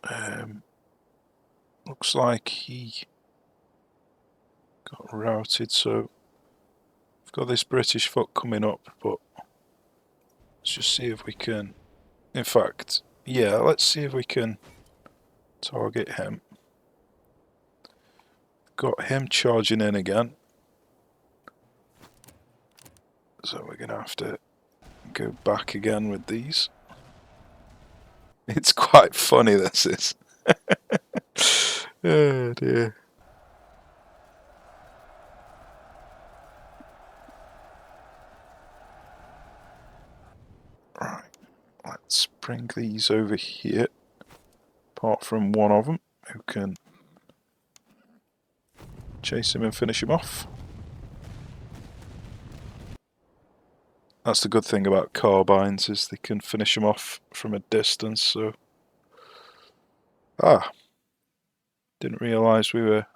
that. Looks like he got routed, so we've got this British foot coming up, but let's just see if we can, in fact, yeah, let's see if we can target him. Got him charging in again, so we're gonna have to go back again with these. It's quite funny, this is. Oh dear. Right, let's bring these over here, apart from one of them, who can chase him and finish him off. That's the good thing about carbines, is they can finish them off from a distance, so... Ah! Didn't realise we were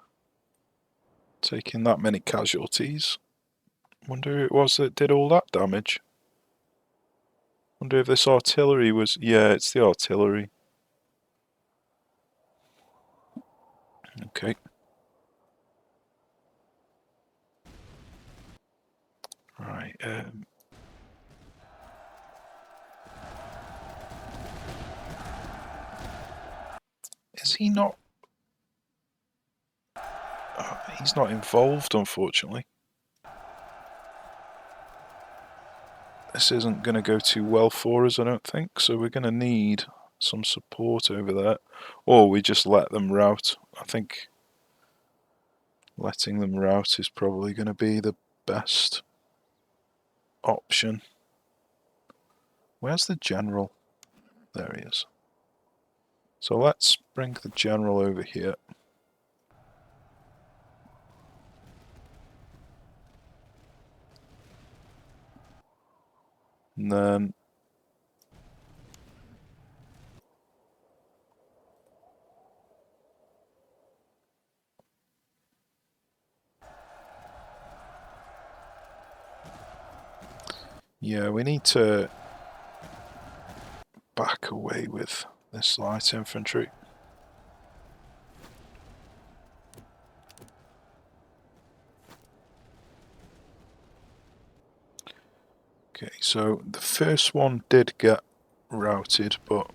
taking that many casualties. Wonder who it was that did all that damage. Wonder if this artillery was... Yeah, it's the artillery. Okay. Right, is he not... he's not involved, unfortunately. This isn't going to go too well for us, I don't think, so we're going to need some support over there. Or we just let them rout. I think letting them rout is probably going to be the best option. Where's the general? There he is. So let's bring the general over here. And then yeah, we need to back away with this light infantry. Okay, so the first one did get routed, but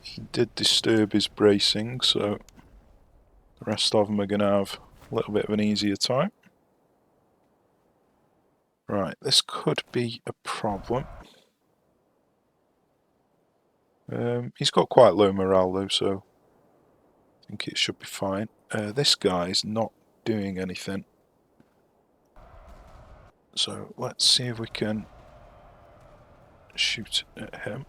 he did disturb his bracing, so the rest of them are going to have a little bit of an easier time. Right, this could be a problem. He's got quite low morale though, so I think it should be fine. This guy's not doing anything. So let's see if we can shoot at him.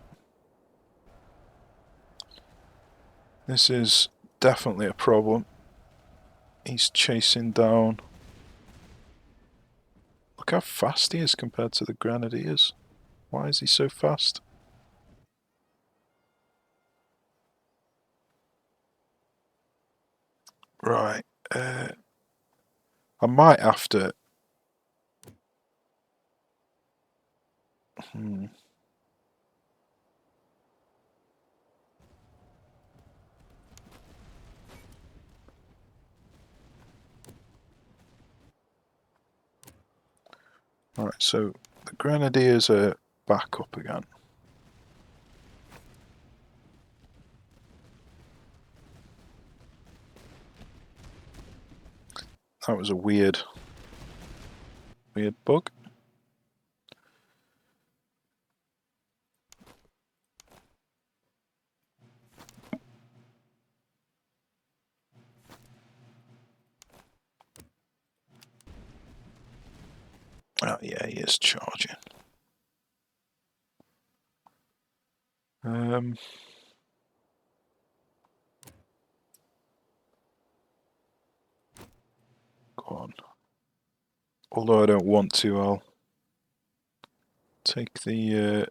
This is definitely a problem. He's chasing down. Look how fast he is compared to the grenadiers. Why is he so fast? Right. I might have to... Alright, so the grenadiers are back up again. That was a weird bug. Oh yeah, he is charging. Go on. Although I don't want to, I'll take the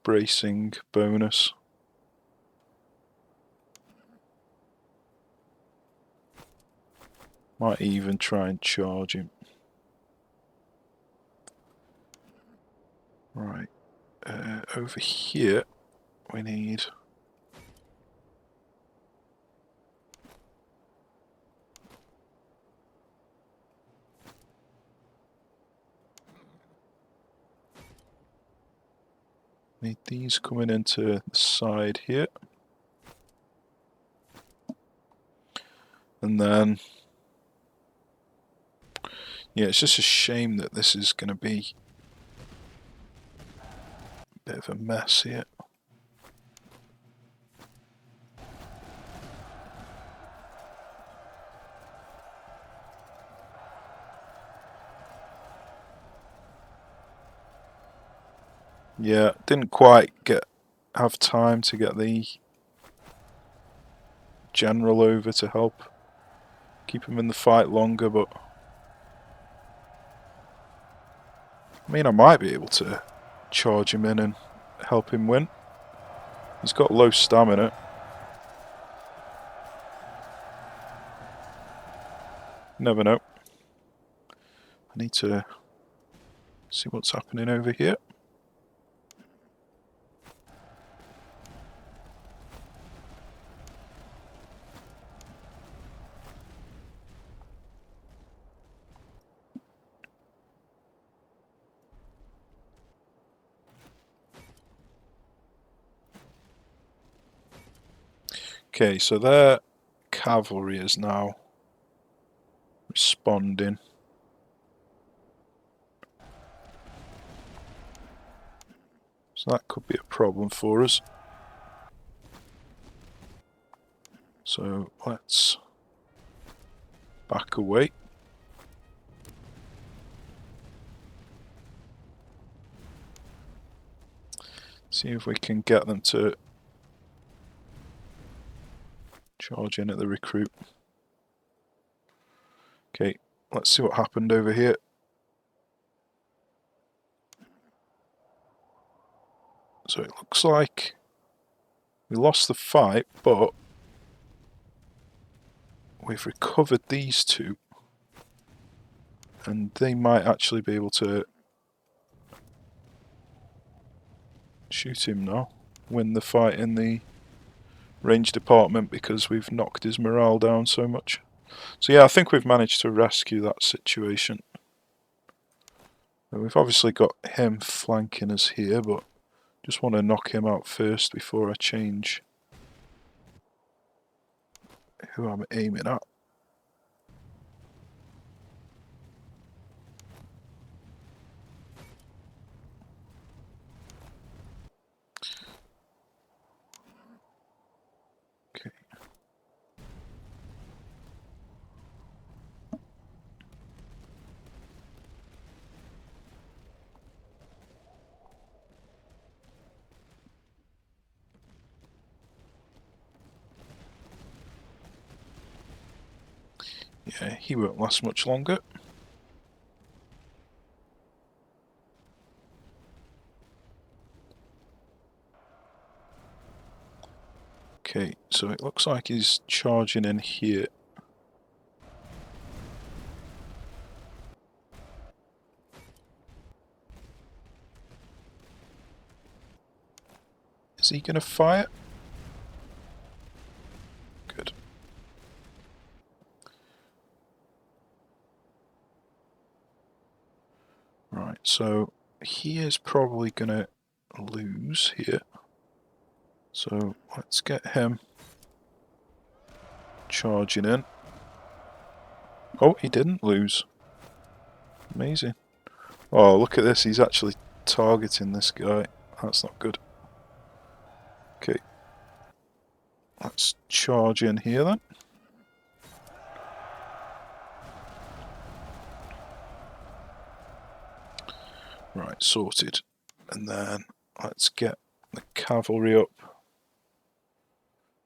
bracing bonus. Might even try and charge him. Right. Over here, we need... Need these coming into the side here. And then... Yeah, it's just a shame that this is going to be a bit of a mess here. Yeah, didn't quite have time to get the general over to help keep him in the fight longer, but I mean, I might be able to charge him in and help him win. He's got low stamina. Never know. I need to see what's happening over here. Okay, so their cavalry is now responding. So that could be a problem for us. So let's back away. See if we can get them to charge in at the recruit. Okay, let's see what happened over here. So it looks like we lost the fight, but we've recovered these two, and they might actually be able to shoot him now, win the fight in the range department because we've knocked his morale down so much. So yeah, I think we've managed to rescue that situation. And we've obviously got him flanking us here, but just want to knock him out first before I change who I'm aiming at. Okay. Yeah, he won't last much longer. Okay, so it looks like he's charging in here. Is he going to fire? Good. Right, so he is probably going to lose here. So let's get him charging in. Oh, he didn't lose. Amazing. Oh, look at this. He's actually targeting this guy. That's not good. Okay. Let's charge in here then. Right, sorted. And then let's get the cavalry up.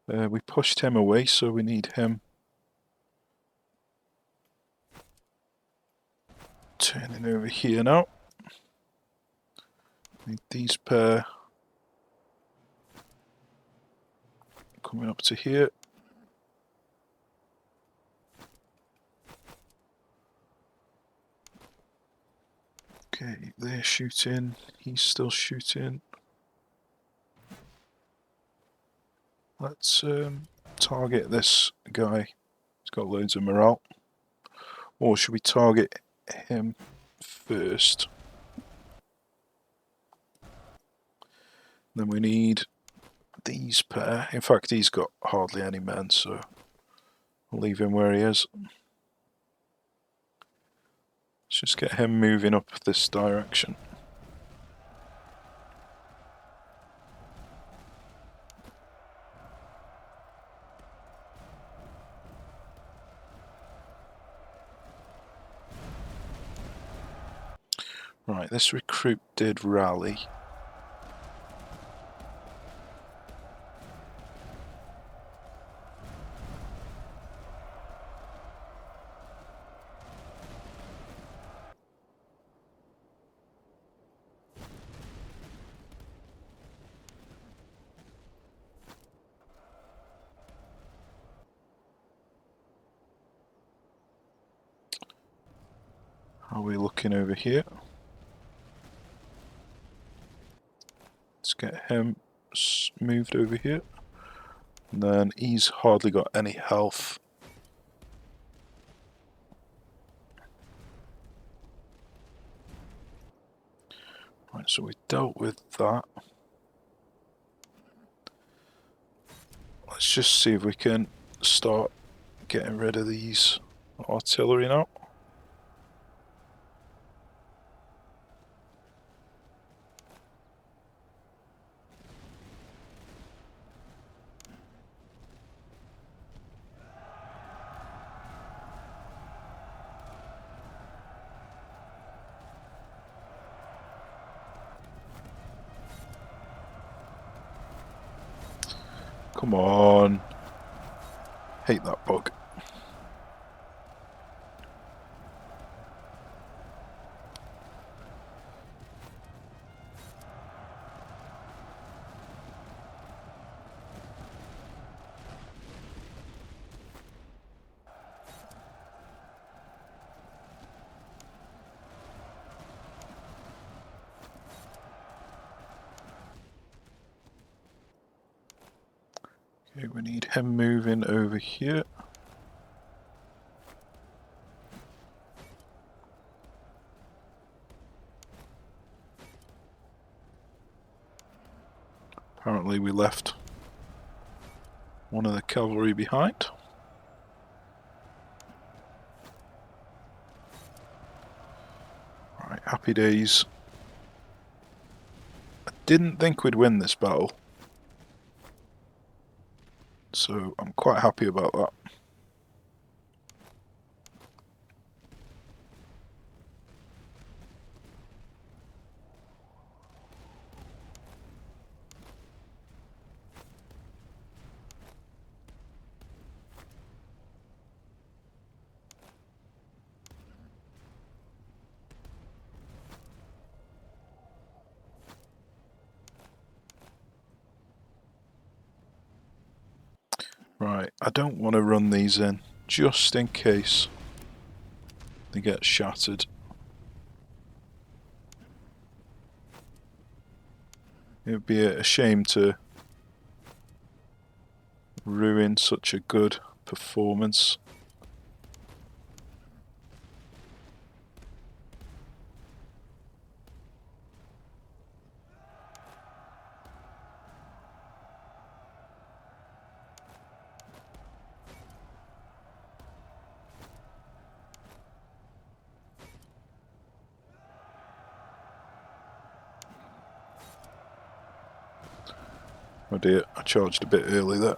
We pushed him away, so we need him turning over here now. Need these pair coming up to here. Okay, they're shooting. He's still shooting. Let's target this guy. He's got loads of morale. Or should we target him first? Then we need these pair. In fact, he's got hardly any men, so I'll leave him where he is. Let's just get him moving up this direction. Right, this recruit did rally. How are we looking over here? Let's get him moved over here. And then he's hardly got any health. Right, so we dealt with that. Let's just see if we can start getting rid of these artillery now. Come on. Hate that bug. Okay, we need him moving over here. Apparently we left one of the cavalry behind. Right, happy days. I didn't think we'd win this battle, so I'm quite happy about that. Right, I don't want to run these in, just in case they get shattered. It would be a shame to ruin such a good performance. Oh dear, I charged a bit early there.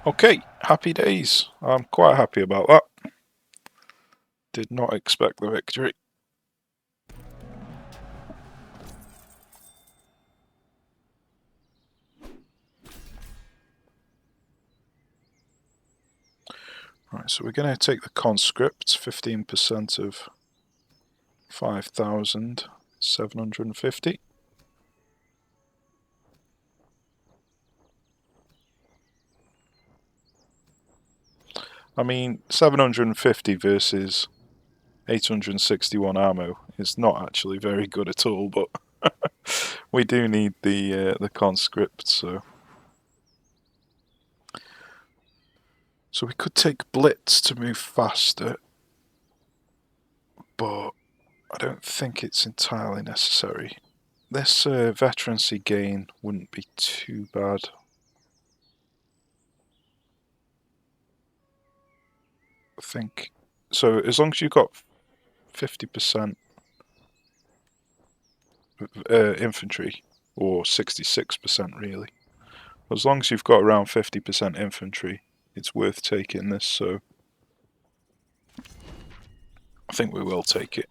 Okay, happy days. I'm quite happy about that. Did not expect the victory. Right, so we're going to take the conscripts, 15% of 5,750. I mean, 750 versus 861 ammo is not actually very good at all, but we do need the conscripts, so we could take Blitz to move faster, but I don't think it's entirely necessary. This veterancy gain wouldn't be too bad. I think so. As long as you've got 50% infantry, or 66% really. As long as you've got around 50% infantry, it's worth taking this, so I think we will take it.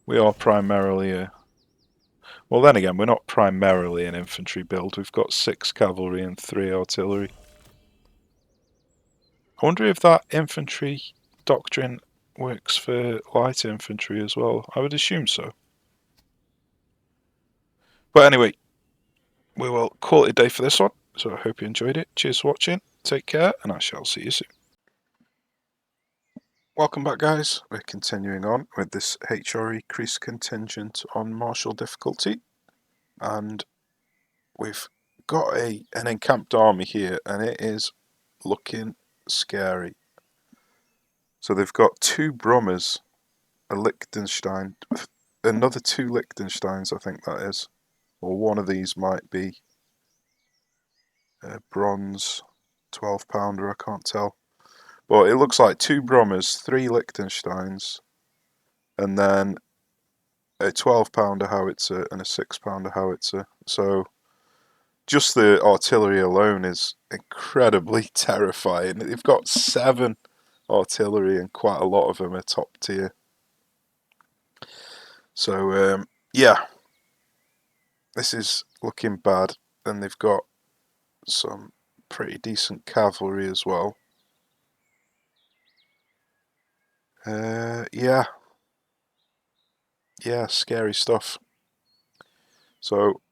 We are primarily a... Well, then again, we're not primarily an infantry build. We've got 6 cavalry and 3 artillery. I wonder if that infantry doctrine works for light infantry as well. I would assume so. But anyway, we will call it a day for this one. So I hope you enjoyed it. Cheers for watching. Take care, and I shall see you soon. Welcome back, guys. We're continuing on with this HRE Kreis contingent on martial difficulty, and we've got an encamped army here, and it is looking scary. So they've got 2 Brummers, a Liechtenstein, another 2 Liechtensteins, I think that is, or one of these might be a bronze 12-pounder, I can't tell. But it looks like 2 Brummers, 3 Liechtensteins, and then a 12-pounder howitzer and a 6-pounder howitzer. So just the artillery alone is incredibly terrifying. They've got 7 artillery, and quite a lot of them are top tier. So yeah, this is looking bad. And they've got some pretty decent cavalry as well. Yeah, scary stuff. So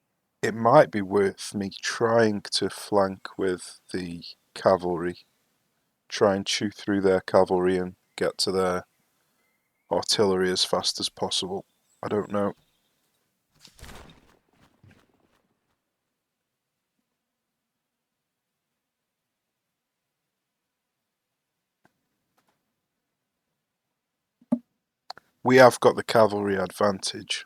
it might be worth me trying to flank with the cavalry, try and chew through their cavalry and get to their artillery as fast as possible. I don't know. We have got the cavalry advantage.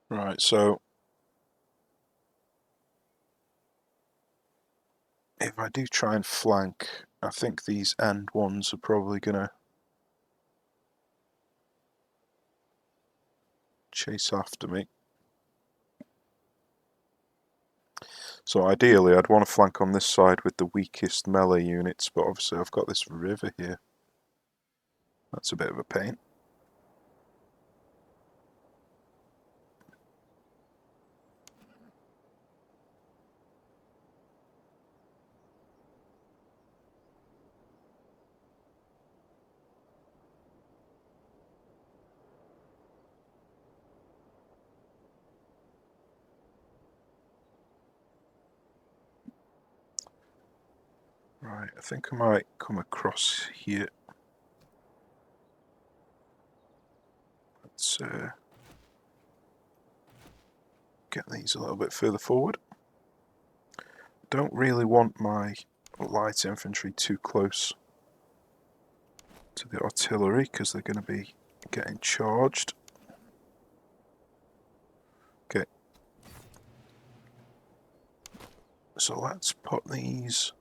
Right, so if I do try and flank, I think these end ones are probably gonna chase after me. So ideally I'd want to flank on this side with the weakest melee units, but obviously I've got this river here. That's a bit of a pain. Right, I think I might come across here. Let's get these a little bit further forward. Don't really want my light infantry too close to the artillery because they're going to be getting charged. Okay. So let's put these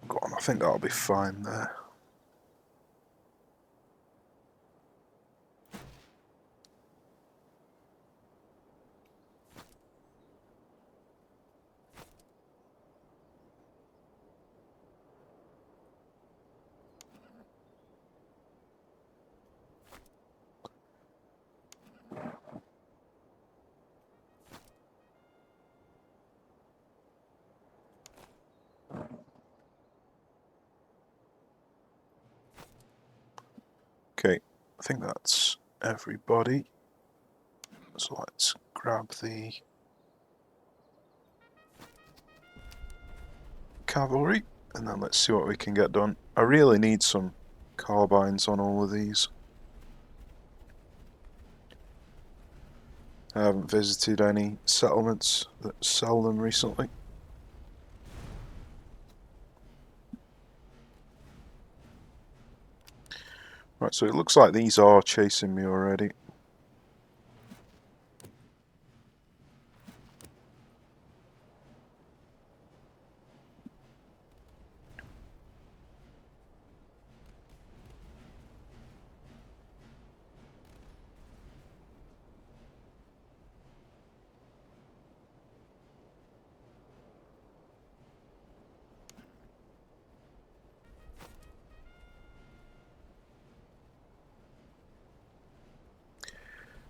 Go on, I think that'll be fine there. Okay, I think that's everybody. So let's grab the cavalry and then let's see what we can get done. I really need some carbines on all of these. I haven't visited any settlements that sell them recently. Right, so it looks like these are chasing me already.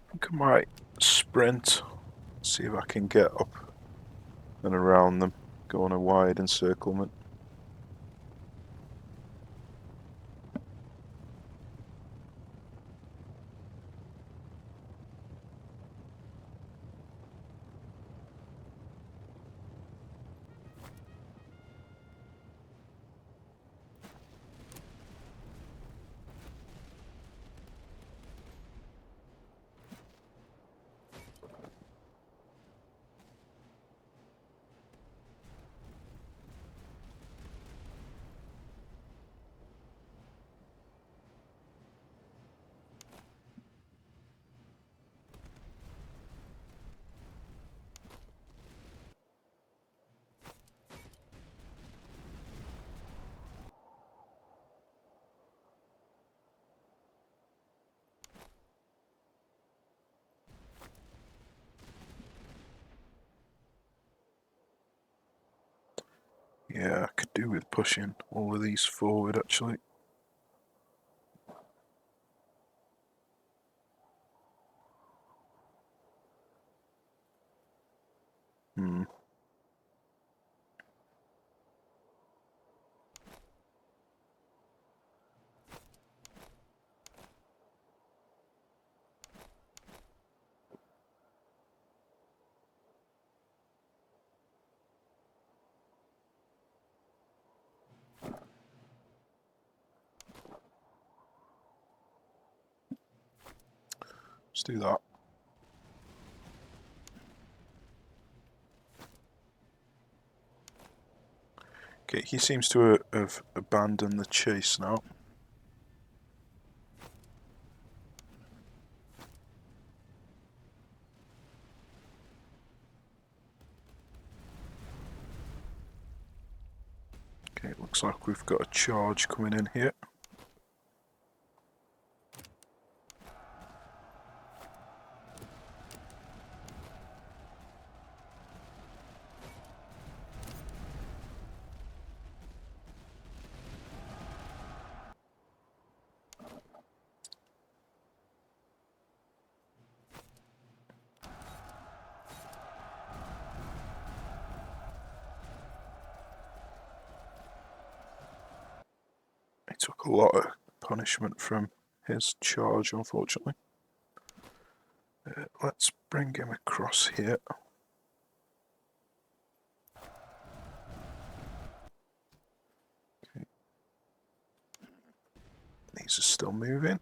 I think I might sprint, see if I can get up and around them, go on a wide encirclement. Yeah, I could do with pushing all of these forward actually. Hmm. Let's do that. Okay, he seems to have abandoned the chase now. Okay, it looks like we've got a charge coming in here. He took a lot of punishment from his charge, unfortunately. Let's bring him across here. Okay. These are still moving.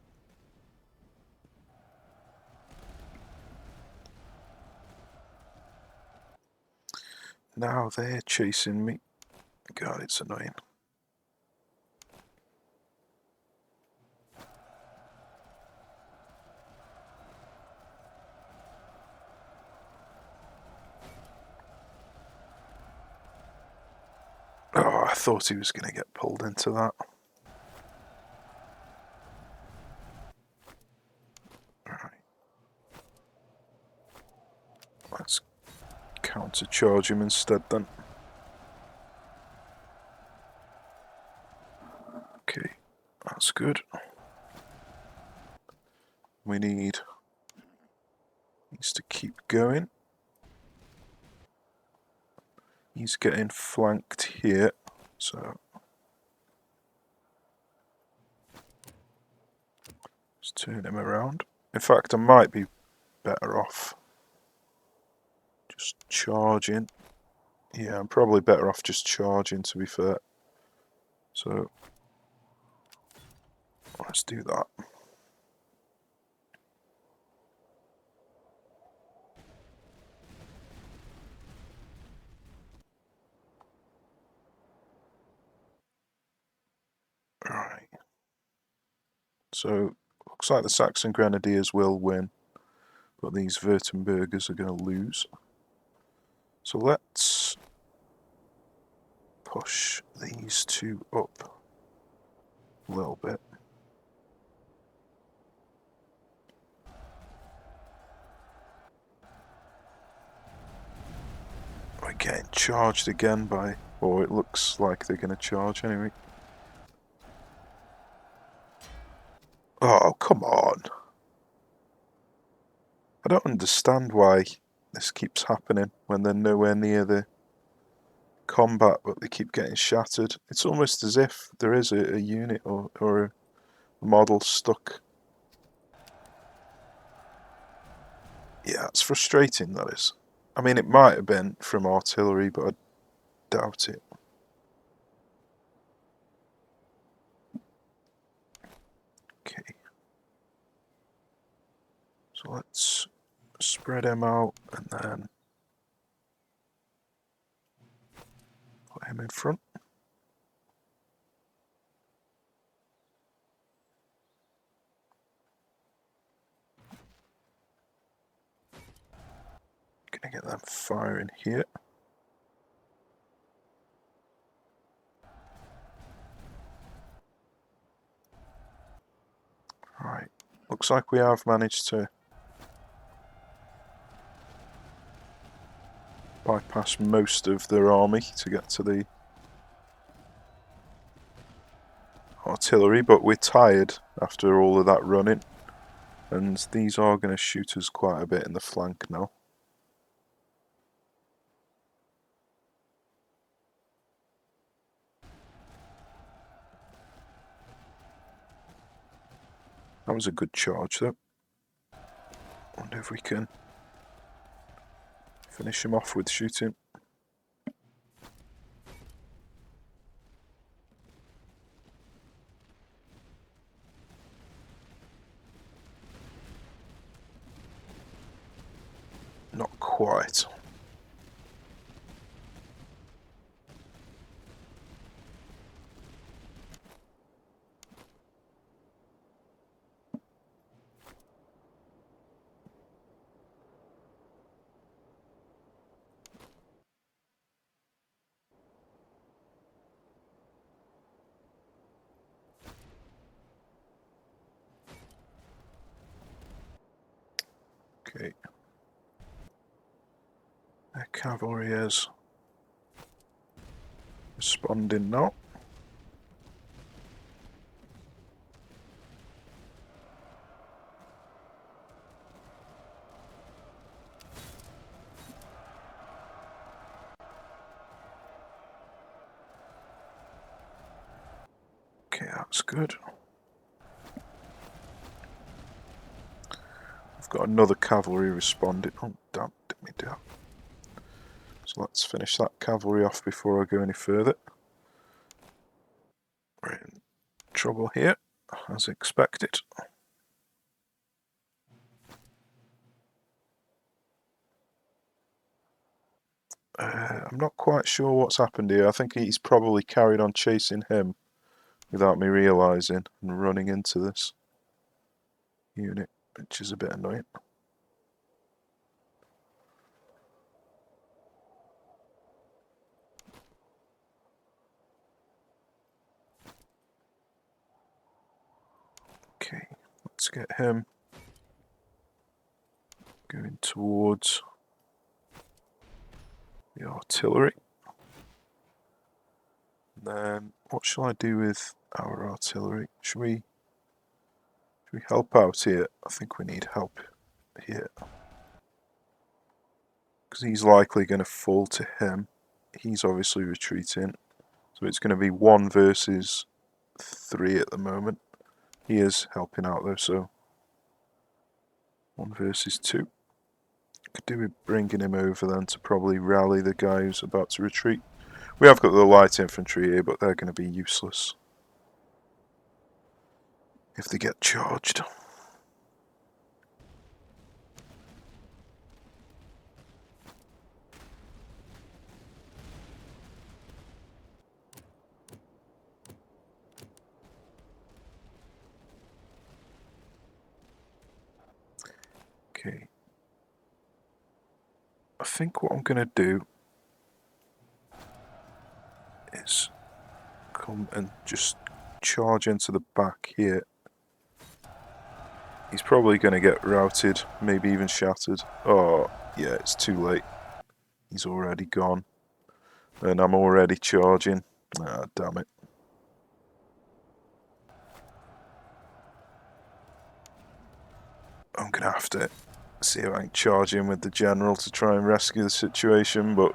Now they're chasing me. God, it's annoying. Oh, I thought he was going to get pulled into that. Alright. Let's counter-charge him instead then. Okay, that's good. We need these to keep going. He's getting flanked here, so let's turn him around. In fact, I might be better off just charging. Yeah, I'm probably better off just charging, to be fair. So let's do that. Right. So looks like the Saxon Grenadiers will win, but these Württembergers are going to lose. So let's push these two up a little bit. We're getting charged again by, or it looks like they're going to charge anyway. Oh, come on. I don't understand why this keeps happening when they're nowhere near the combat, but they keep getting shattered. It's almost as if there is a unit or a model stuck. Yeah, it's frustrating, that is. I mean, it might have been from artillery, but I doubt it. Okay. So let's spread him out and then put him in front. Gonna get them firing here. Right. Looks like we have managed to bypass most of their army to get to the artillery, but we're tired after all of that running, and these are going to shoot us quite a bit in the flank now. That was a good charge though. Wonder if we can finish him off with shooting. Not quite. Okay. Their cavalry is responding now. Okay, that's good. We've got another cavalry responding. Oh, damn, didn't we do that? So let's finish that cavalry off before I go any further. We're in trouble here, as expected. I'm not quite sure what's happened here. I think he's probably carried on chasing him without me realising and running into this unit, which is a bit annoying. Okay, let's get him going towards the artillery. And then what shall I do with our artillery? Should we help out here? I think we need help here. Because he's likely going to fall to him. He's obviously retreating. So it's going to be 1 versus 3 at the moment. He is helping out though, so 1 versus 2. Could do with bringing him over then to probably rally the guy who's about to retreat. We have got the light infantry here, but they're going to be useless if they get charged. Okay. I think what I'm going to do is come and just charge into the back here. He's probably going to get routed, maybe even shattered. Oh, yeah, it's too late. He's already gone. And I'm already charging. Ah, damn it. I'm going to have to see if I can charge in with the general to try and rescue the situation, but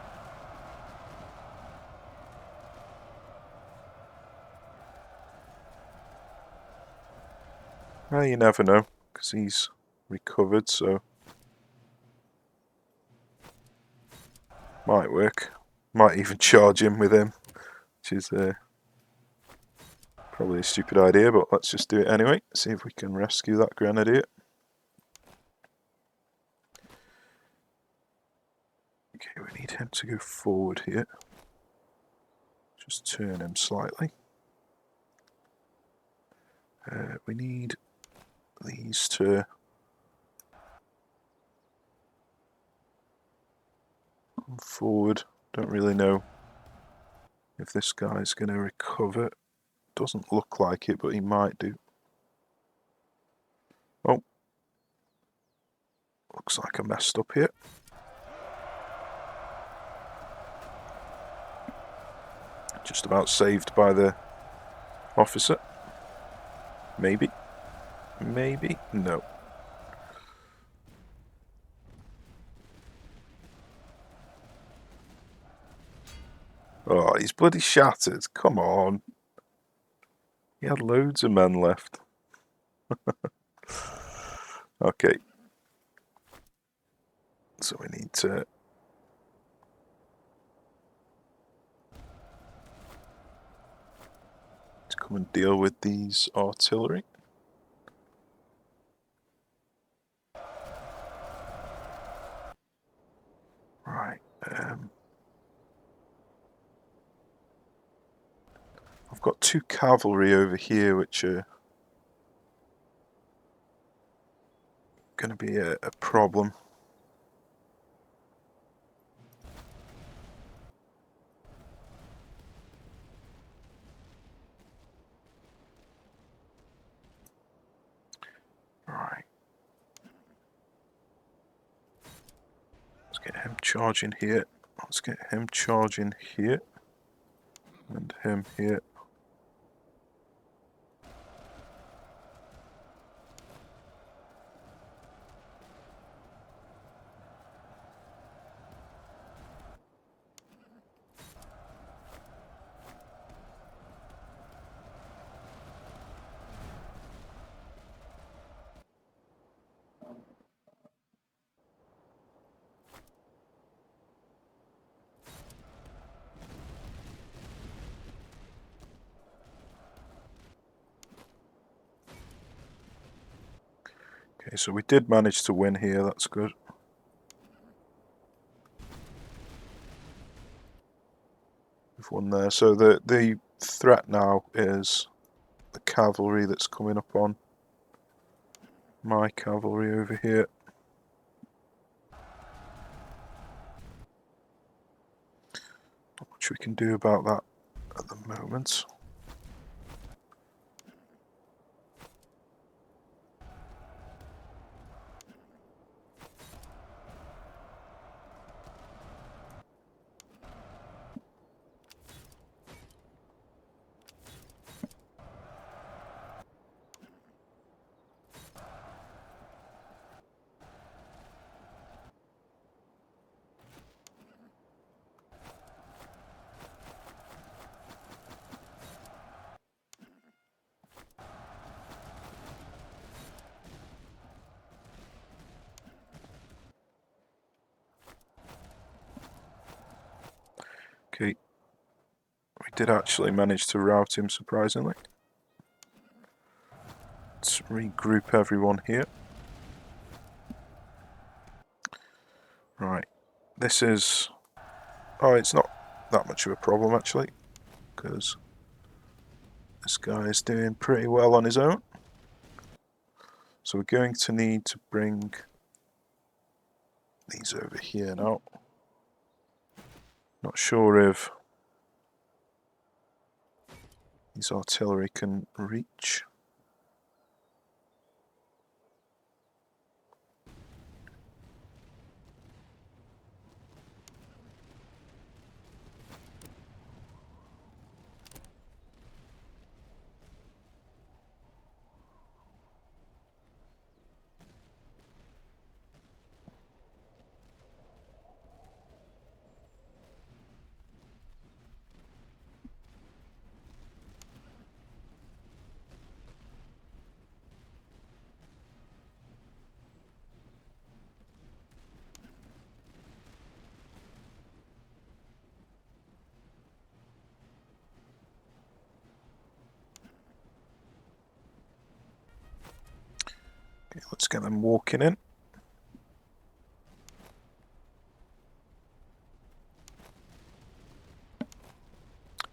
well, you never know, because he's recovered, so might work. Might even charge in with him, which is probably a stupid idea, but let's just do it anyway. See if we can rescue that grenadier. Okay, we need him to go forward here. Just turn him slightly. We need these to come forward. Don't really know if this guy's going to recover. Doesn't look like it, but he might do. Oh, looks like I messed up here. Just about saved by the officer. Maybe. Maybe. No. Oh, he's bloody shattered. Come on. He had loads of men left. Okay. So we need to come and deal with these artillery. Right. I've got 2 cavalry over here, which are going to be a problem. Right. Let's get him charging here. Let's get him charging here. And him here. Okay, so we did manage to win here, that's good. We've won there. So the threat now is the cavalry that's coming up on my cavalry over here. Not much we can do about that at the moment. Okay, we did actually manage to rout him, surprisingly. Let's regroup everyone here. Right, this is... Oh, it's not that much of a problem, actually, because this guy is doing pretty well on his own. So we're going to need to bring these over here now. Not sure if these artillery can reach. Okay, let's get them walking in.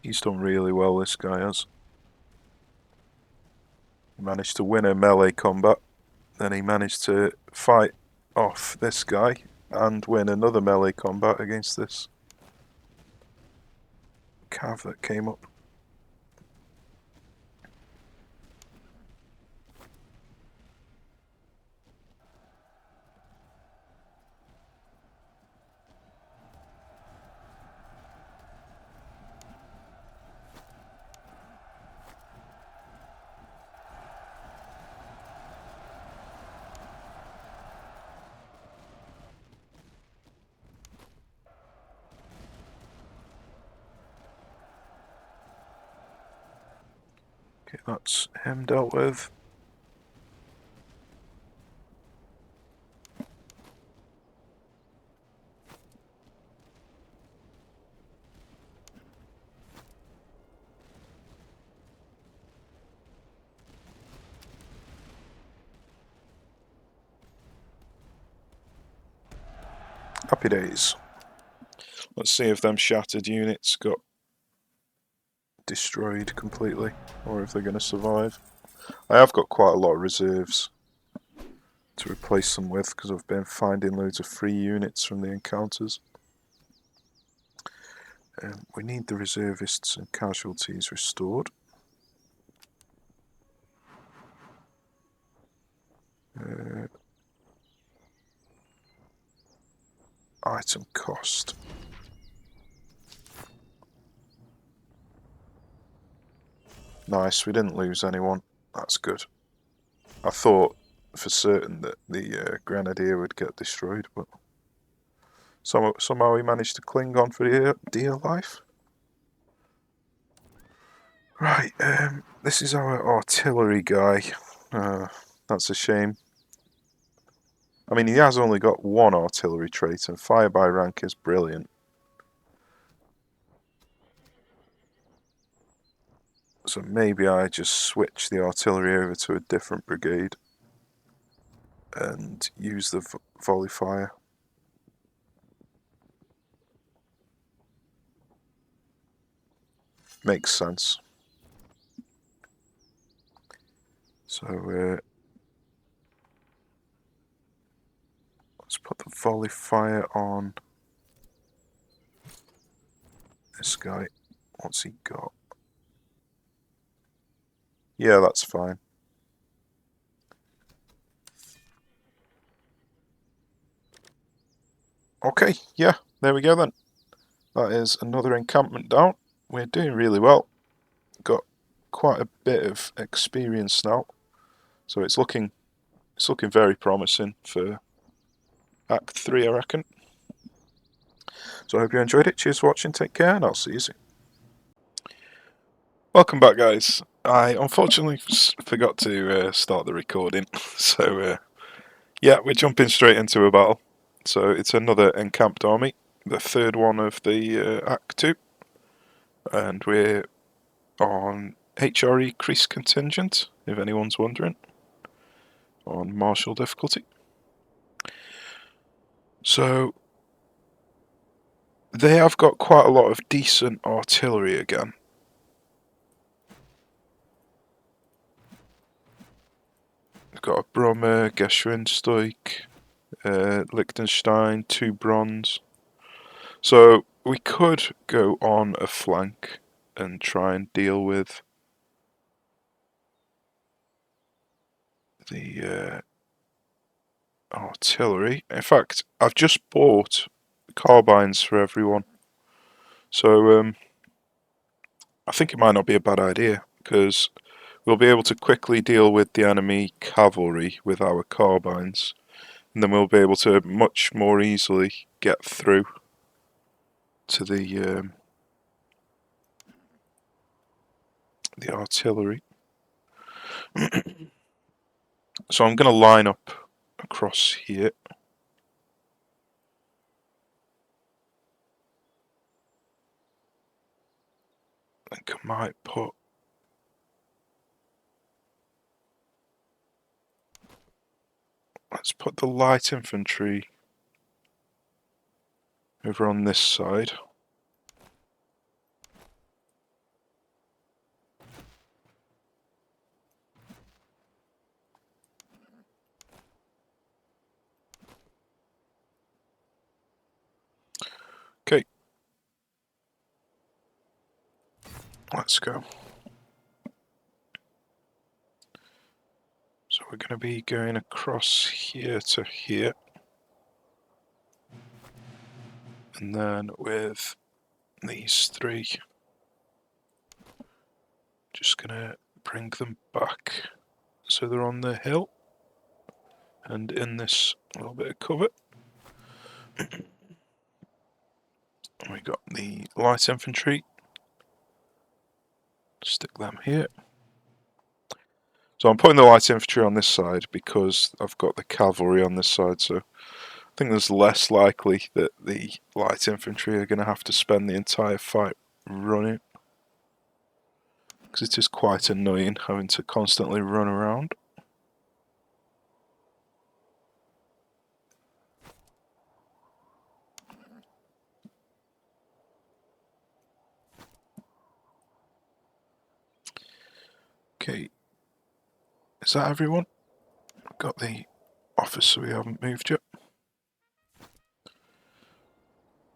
He's done really well, this guy has. He managed to win a melee combat, then he managed to fight off this guy and win another melee combat against this cav that came up. Okay, that's him dealt with. Happy days. Let's see if them shattered units got destroyed completely, or if they're going to survive. I have got quite a lot of reserves to replace them with, because I've been finding loads of free units from the encounters. We need the reservists and casualties restored. Item cost. Nice, we didn't lose anyone. That's good. I thought for certain that the Grenadier would get destroyed, but somehow he managed to cling on for dear life. Right, this is our artillery guy. That's a shame. I mean, he has only got one artillery trait, and fire by rank is brilliant. So maybe I just switch the artillery over to a different brigade and use the volley fire. Makes sense. So let's put the volley fire on this guy. What's he got? Yeah, that's fine. Okay, yeah, there we go then. That is another encampment down. We're doing really well. Got quite a bit of experience now, so it's looking very promising for Act 3, I reckon. So I hope you enjoyed it. Cheers for watching, take care, and I'll see you soon. Welcome back, guys. I unfortunately forgot to start the recording, so yeah, we're jumping straight into a battle. So it's another encamped army, the third one of the Act 2, and we're on HRE Kreis Contingent, if anyone's wondering, on martial difficulty. So they have got quite a lot of decent artillery again. They've got a Brummer, Geschwinstoik, Liechtenstein, 2 bronze. So we could go on a flank and try and deal with the artillery. In fact, I've just bought carbines for everyone, so I think it might not be a bad idea, because we'll be able to quickly deal with the enemy cavalry with our carbines, and then we'll be able to much more easily get through to the artillery. So I'm going to line up across here. I think I might put... Let's put the light infantry over on this side. Okay. Let's go. So we're going to be going across here to here. And then with these 3, just going to bring them back so they're on the hill and in this little bit of cover. We got the light infantry. Stick them here. So I'm putting the light infantry on this side because I've got the cavalry on this side, so I think there's less likely that the light infantry are going to have to spend the entire fight running, because it is quite annoying having to constantly run around. Okay, is that everyone? I've got the officer we haven't moved yet. I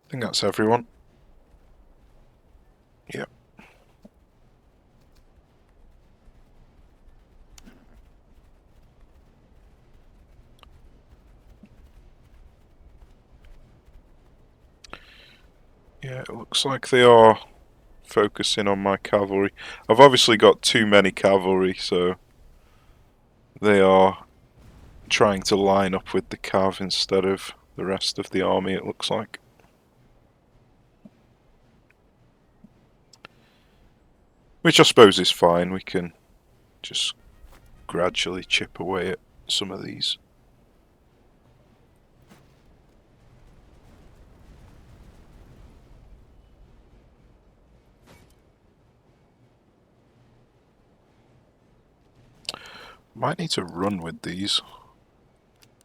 think that's everyone. Yep. Yeah, it looks like they are focusing on my cavalry. I've obviously got too many cavalry, so they are trying to line up with the cav instead of the rest of the army, it looks like. Which I suppose is fine, we can just gradually chip away at some of these. Might need to run with these,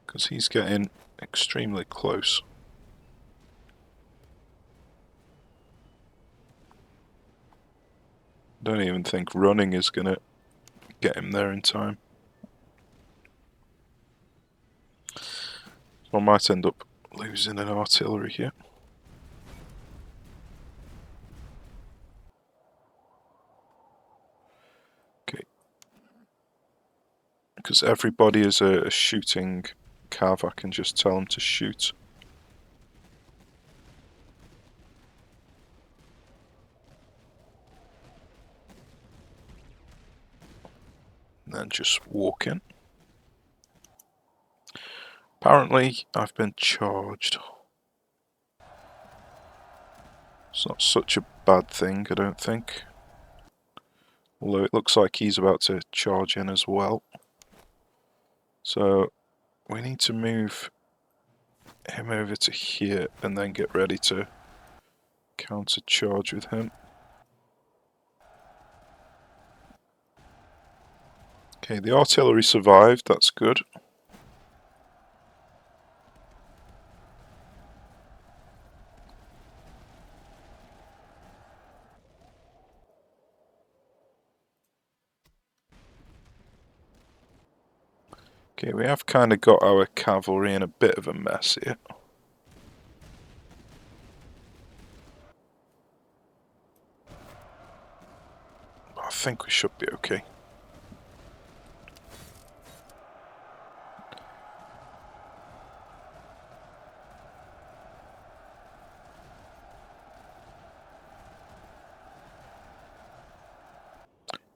because he's getting extremely close. Don't even think running is going to get him there in time. So I might end up losing an artillery here. Okay. Because everybody is a shooting cav, I can just tell them to shoot. And then just walk in. Apparently, I've been charged. It's not such a bad thing, I don't think. Although it looks like he's about to charge in as well. So we need to move him over to here and then get ready to counter charge with him. Okay, the artillery survived, that's good. Okay, we have kind of got our cavalry in a bit of a mess here. I think we should be okay.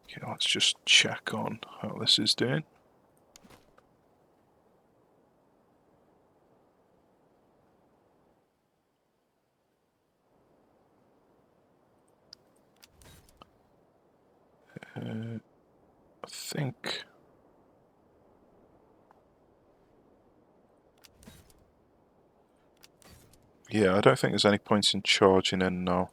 Okay, let's just check on how this is doing. I think... Yeah, I don't think there's any point in charging in now.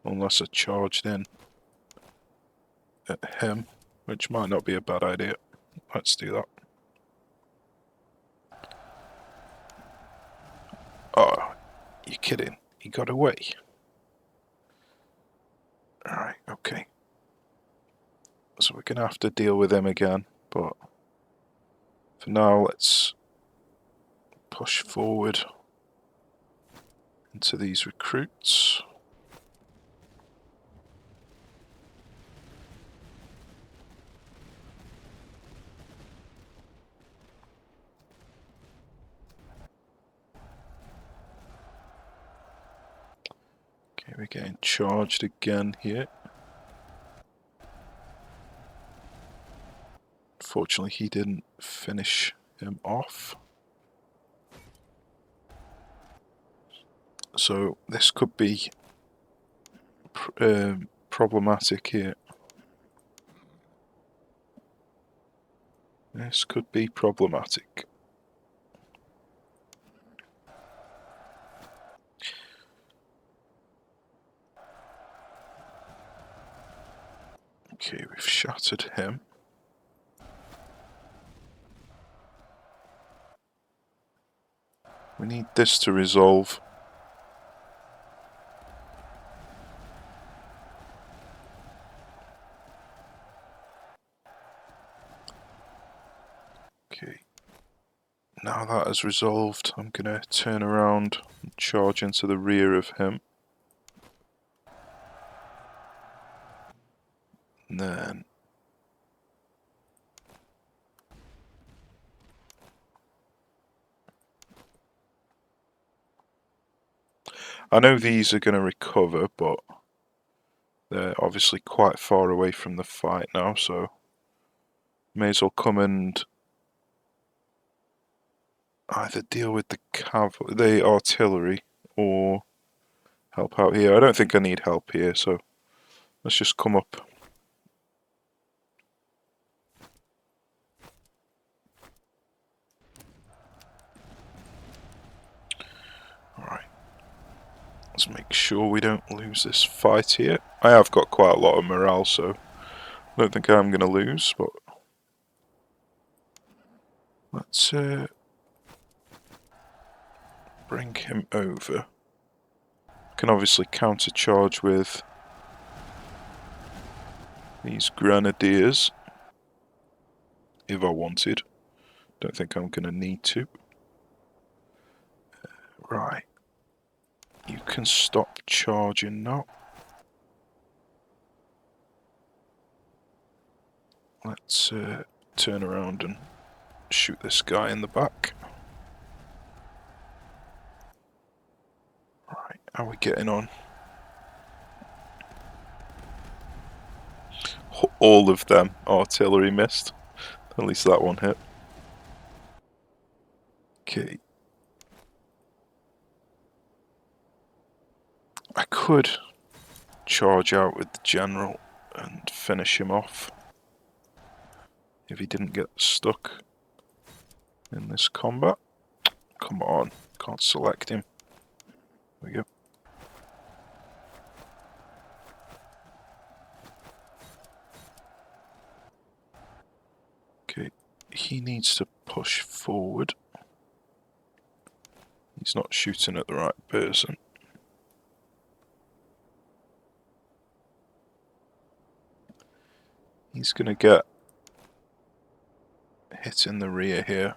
Unless I charged in at him, which might not be a bad idea. Let's do that. Oh, you're kidding. He got away. Alright, okay. So we're going to have to deal with him again, but for now let's push forward into these recruits. Okay, we're getting charged again here. Fortunately, he didn't finish him off. So this could be problematic here. This could be problematic. Okay, we've shattered him. We need this to resolve. Okay. Now that has resolved, I'm going to turn around and charge into the rear of him. And then I know these are going to recover, but they're obviously quite far away from the fight now, so may as well come and either deal with the artillery or help out here. I don't think I need help here, so let's just come up. Alright. Let's make sure we don't lose this fight here. I have got quite a lot of morale, so I don't think I'm going to lose, but let's bring him over. Can obviously countercharge with these grenadiers if I wanted. Don't think I'm going to need to. Right. You can stop charging now. Let's turn around and shoot this guy in the back. Right, how are we getting on? All of them artillery missed. At least that one hit. Okay. I could charge out with the general and finish him off if he didn't get stuck in this combat. Come on, can't select him. There we go. Okay, he needs to push forward. He's not shooting at the right person. He's gonna get hit in the rear here.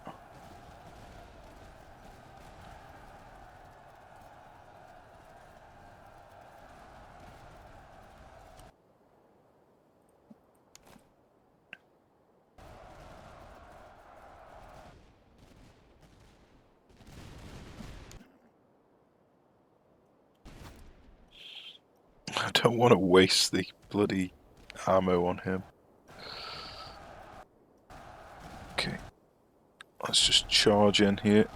I don't want to waste the bloody ammo on him. Okay, let's just charge in here.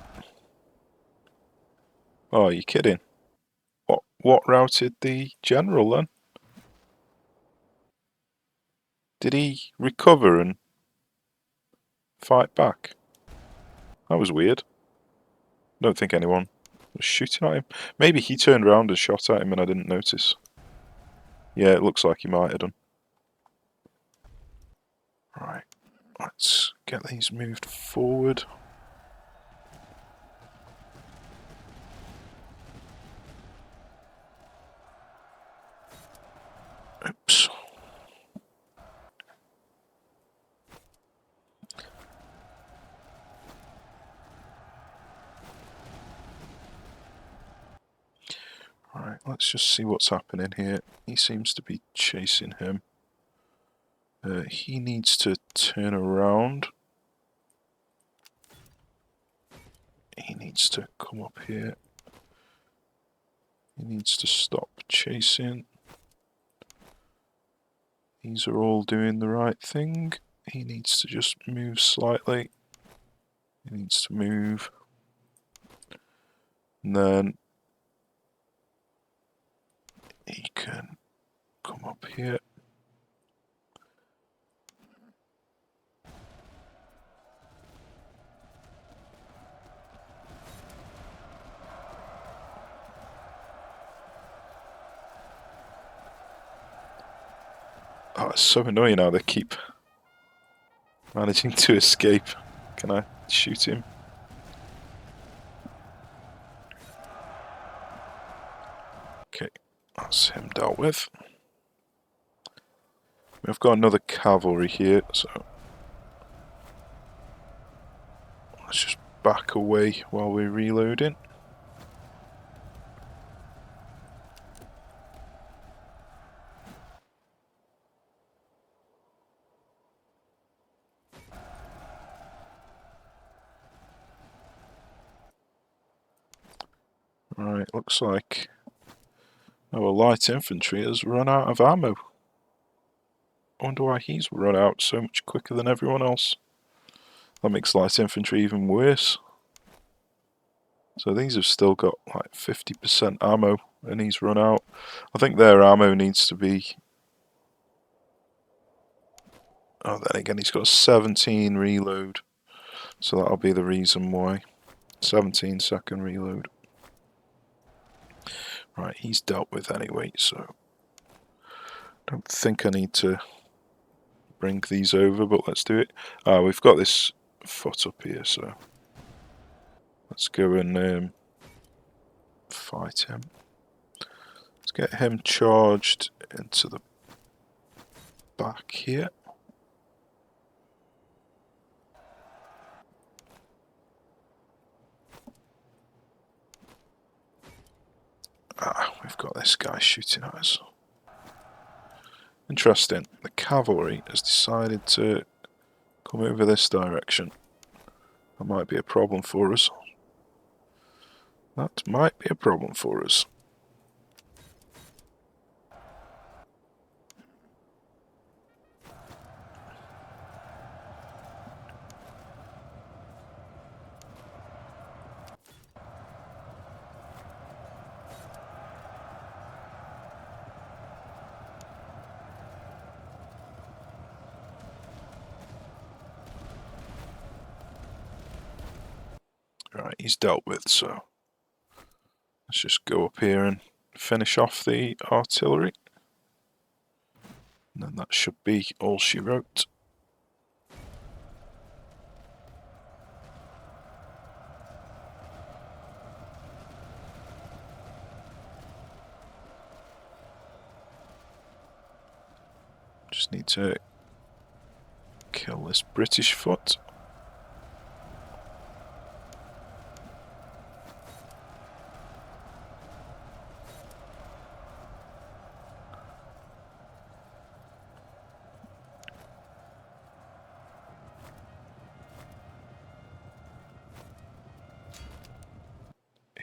Oh, are you kidding? What routed the general then? Did he recover and fight back? That was weird. I don't think anyone was shooting at him. Maybe he turned around and shot at him and I didn't notice. Yeah, it looks like he might have done. Right, let's get these moved forward. Oops. Right, let's just see what's happening here. He seems to be chasing him. He needs to turn around. He needs to come up here. He needs to stop chasing. These are all doing the right thing. He needs to just move slightly. He needs to move. And then he can come up here. Oh, it's so annoying how they keep managing to escape. Can I shoot him? Okay, that's him dealt with. We've got another cavalry here, so let's just back away while we're reloading. Right, looks like our light infantry has run out of ammo. I wonder why he's run out so much quicker than everyone else. That makes light infantry even worse. So these have still got like 50% ammo and he's run out. I think their ammo needs to be... Oh, then again, he's got 17 reload. So that'll be the reason why. 17-second reload. Right, he's dealt with anyway, so I don't think I need to bring these over, but let's do it. We've got this foot up here, so let's go and fight him. Let's get him charged into the back here. We've got this guy shooting at us. Interesting. The cavalry has decided to come over this direction. That might be a problem for us. That might be a problem for us. Right, he's dealt with, so let's just go up here and finish off the artillery. And then that should be all she wrote. Just need to kill this British foot.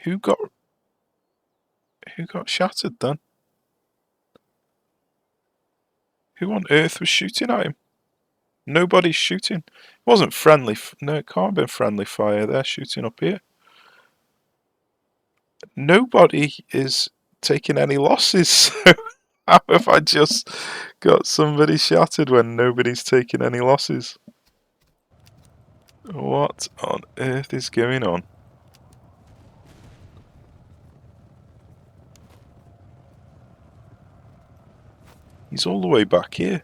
Who got shattered then? Who on earth was shooting at him? Nobody's shooting. It wasn't friendly. No, it can't have been friendly fire. They're shooting up here. Nobody is taking any losses. So how have I just got somebody shattered when nobody's taking any losses? What on earth is going on? He's all the way back here.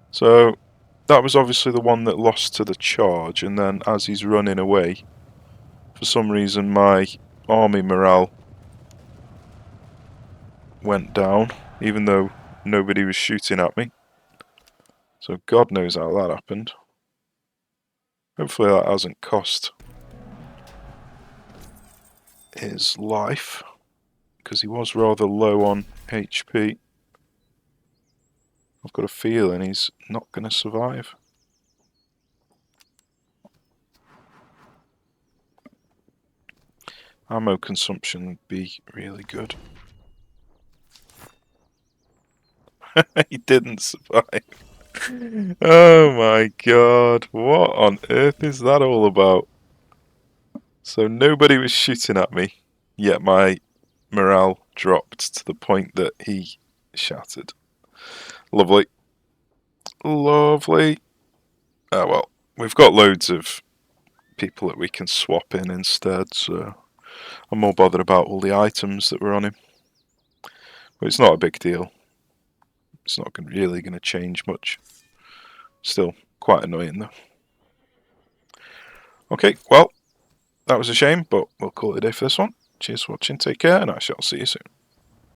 So that was obviously the one that lost to the charge, and then as he's running away, for some reason my army morale went down, even though nobody was shooting at me. So God knows how that happened. Hopefully that hasn't cost his life, because he was rather low on HP. I've got a feeling he's not going to survive. Ammo consumption would be really good. He didn't survive. Oh my god, what on earth is that all about? So nobody was shooting at me, yet my morale dropped to the point that he shattered. Lovely. Lovely. Oh well, we've got loads of people that we can swap in instead, so I'm more bothered about all the items that were on him. But it's not a big deal. It's not really going to change much. Still quite annoying though. Okay, well, that was a shame, but we'll call it a day for this one. Cheers for watching, take care, and I shall see you soon.